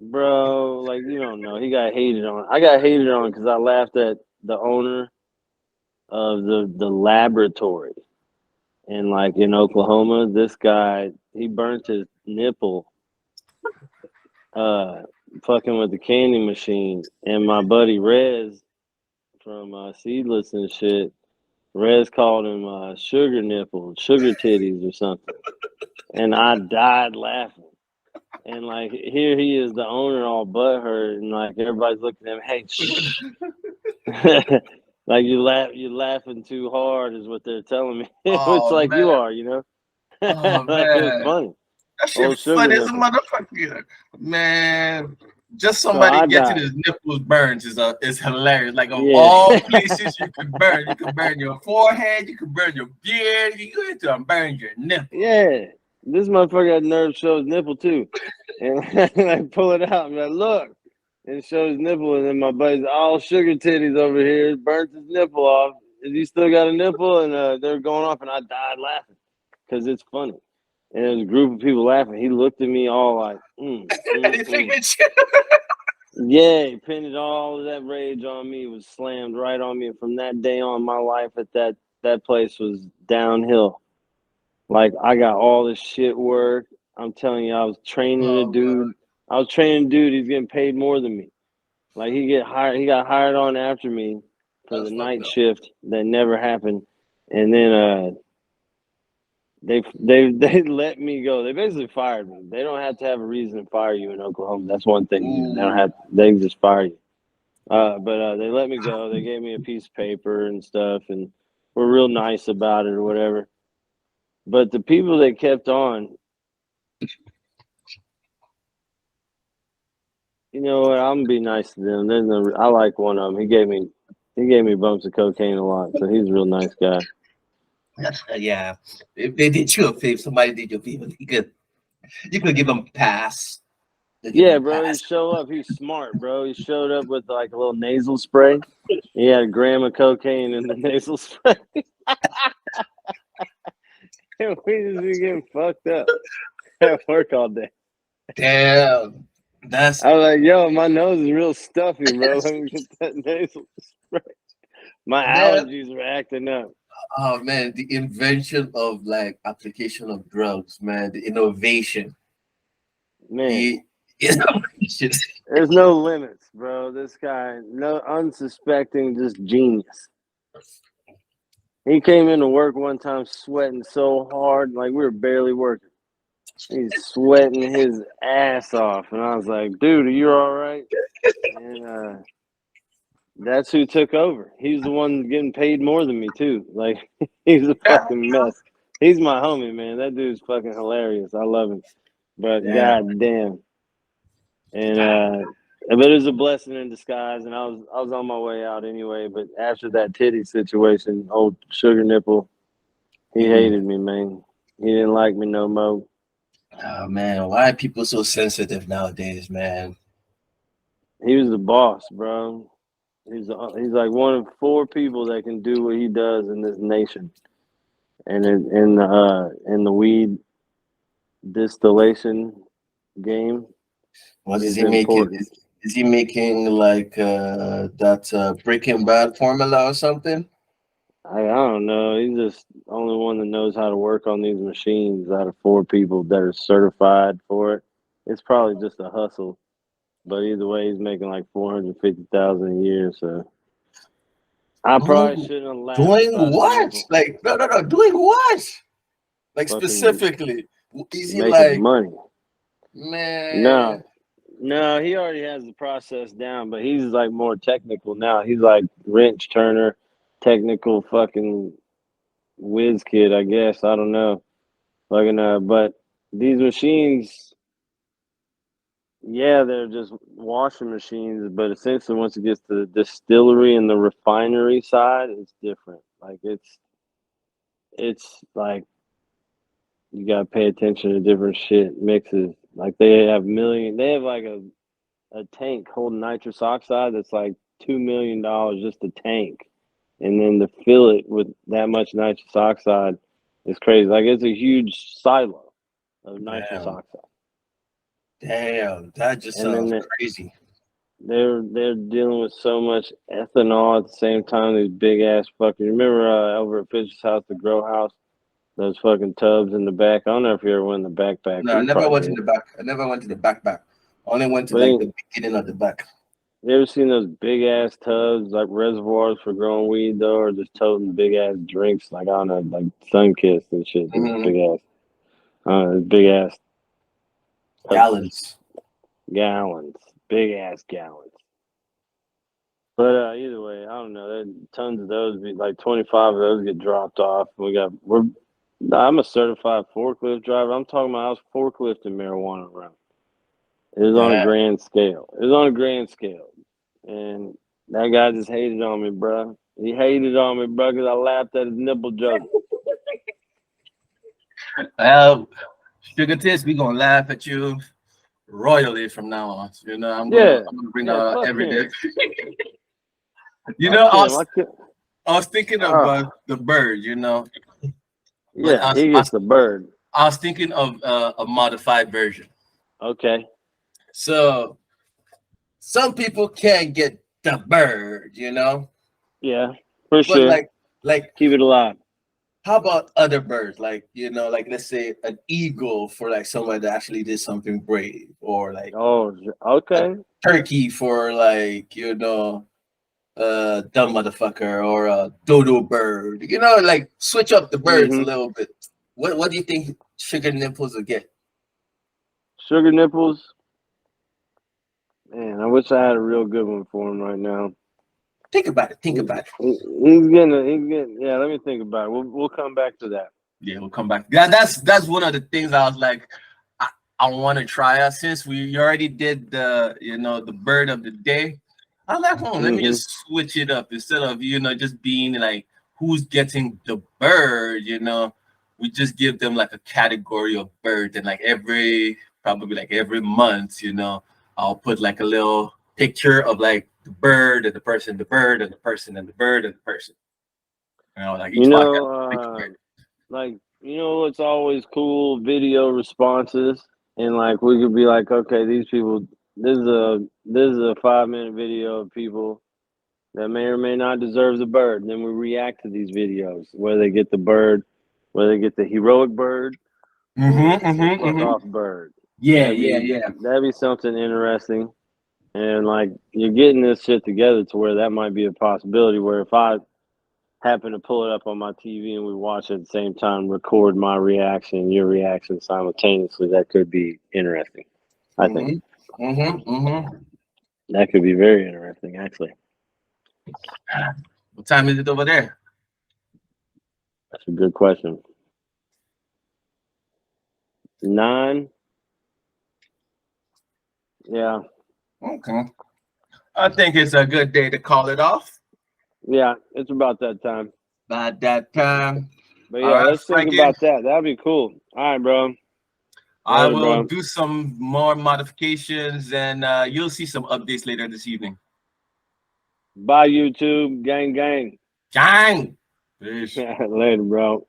like you don't know. He got hated on. I got hated on because I laughed at the owner of the laboratory, and like in Oklahoma, this guy he burnt his nipple, uh, fucking with the candy machine, and my buddy Rez from Seedless and shit. Rez called him sugar nipples, sugar titties, or something, and I died laughing. And like here he is, the owner, all butthurt, and like everybody's looking at him. Hey, shh. Like you're laughing too hard, is what they're telling me. It's Oh like you man, are, oh Like it was man. funny. That shit Old sugar funny as a nipple. motherfucker. Man, just So somebody I getting died. his nipples burned is hilarious. Like of Yeah. all places you could burn your forehead, you could burn your beard, you could burn your nipple. Yeah, this motherfucker had nerve to show his nipple too, and I pull it out and I look, and it shows his nipple, and then my buddy's all sugar titties over here, burnt his nipple off. Is he still got a nipple? And they're going off, and I died laughing because it's funny, and there was a group of people laughing. He looked at me all like, You think it's shit? Yeah, he pinned all of that rage on me. Was slammed right on me. And from that day on, my life at that place was downhill. Like I got all this shit work. I'm telling you, I was training a Oh God. dude. I was training a dude. He's getting paid more than me. Like he get hired. He got hired on after me for the That's fucked night up. shift that never happened. And then they let me go. They basically fired me. They don't have to have a reason to fire you in Oklahoma. That's one thing. They don't Ooh. have. They can just fire you. But they let me go. They gave me a piece of paper and stuff, and were real nice about it or whatever. But the people that kept on, you know what? I'm gonna be nice to them. There's no, I like one of them. He gave me bumps of cocaine a lot, so he's a real nice guy. Yeah. If they did you a favor, somebody did you a favor, you could give them a pass. They give Yeah, them a bro. He pass. showed up. He's smart, bro. He showed up with like a little nasal spray. He had a gram of cocaine in the nasal spray. And we just be getting fucked up at work all day. Damn. That's I was like, yo, my nose is real stuffy, bro. Let me get that nasal spray. My man. allergies are acting up. Oh man, the invention of like application of drugs, man, the innovation, Man, the innovation. there's no limits, bro. This guy, no unsuspecting, just genius. He came into work one time sweating so hard, like we were barely working. He's sweating his ass off. And I was like, dude, are you all right? And that's who took over. He's the one getting paid more than me, too. Like, he's a fucking mess. He's my homie, man. That dude's fucking hilarious. I love him. But Yeah. god damn. And but it was a blessing in disguise, and I was on my way out anyway. But after that titty situation, old sugar nipple, he Mm. hated me, man. He didn't like me no more. Oh man, why are people so sensitive nowadays, man? He was the boss, bro. He's like one of four people that can do what he does in this nation, and in the weed distillation game, What is he's he making? important. Is he making like that Breaking Bad formula or something? I don't know. He's just the only one that knows how to work on these machines out of four people that are certified for it. It's probably just a hustle, but either way, he's making like 450,000 a year. So I probably Oh, shouldn't have laughed doing about his what? nipple. Like no, no, no, doing what? Like Fucking specifically, is he making like money. man? No, no, he already has the process down, but he's like more technical now. He's like wrench turner, technical fucking whiz kid, I guess. I don't know. Fucking but these machines, yeah, they're just washing machines, but essentially once it gets to the distillery and the refinery side, it's different. Like it's like you gotta pay attention to different shit mixes. Like they have like a tank holding nitrous oxide that's like $2 million just a tank, and then to fill it with that much nitrous oxide is crazy. Like it's a huge silo of nitrous Damn, oxide, damn, that just and then sounds crazy. they're dealing with so much ethanol at the same time. These big ass fucking. Remember over at Fisher's house, the grow house, those fucking tubs in the back. I don't know if you ever went in the backpack, No, but I you never probably went in did. the back. I never went to the back. Only went to But like you the beginning of the back. ever seen those big ass tubs, like reservoirs for growing weed, though, or just toting big ass drinks, like I don't know, like Sunkist and shit. Those Mhm. big ass tubs, Gallons. gallons, big ass gallons. But either way, I don't know. There tons of those, like 25 of those get dropped off. I'm a certified forklift driver. I'm talking about I was forklifting marijuana around. It was on a Damn. grand scale. It was on a grand scale. And that guy just hated on me, bro. He hated on me, bro, because I laughed at his nipple joke. Well, Sugar Tits, we gonna laugh at you royally from now on. You know, Yeah. I'm gonna bring Yeah, that fuck every day. him. You know, Fuck him. I can't. I was thinking of the bird. You know, but Yeah, he gets the bird. I was thinking of a modified version. Okay. So some people can't get the bird, you know, Yeah, for but sure. like Keep it alive. How about other birds? Like, like let's say an eagle for like someone that actually did something brave, or like Oh, a okay. turkey for like, dumb motherfucker, or a dodo bird. Like switch up the birds a Mm-hmm. little bit. What do you think Sugar Nipples will get? Sugar nipples. Man, I wish I had a real good one for him right now. Think about it. Think He's, about it. he's getting. Yeah, let me think about it. We'll come back to that. Yeah, we'll come back. Yeah, that's one of the things I was like, I, I want to try out since we already did the bird of the day. I was like, let me Mm-hmm. just switch it up instead of just being like who's getting the bird. We just give them like a category of bird, and like probably like every month, I'll put like a little picture of like the bird and the person, the bird and the person and the bird and the person. Like You each podcast. know, like it's always cool video responses, and like we could be like, okay, these people. This is a 5 minute video of people that may or may not deserve the bird, and then we react to these videos, whether they get the bird, whether they get the heroic bird or the fuck off bird. Yeah, That'd yeah, be yeah. that'd be something interesting. And like you're getting this shit together to where that might be a possibility. Where if I happen to pull it up on my TV and we watch it at the same time, record my reaction and your reaction simultaneously, that could be interesting. I think that could be very interesting, actually. What time is it over there? That's a good question. 9. Yeah. Okay. I think it's a good day to call it off. Yeah, it's about that time. By that time. But All yeah, right, let's think Frankie. about that. That'd be cool. All right, bro. I Later, will bro. do some more modifications, and you'll see some updates later this evening. Bye, YouTube. Gang, gang. Gang! Peace. Later, bro.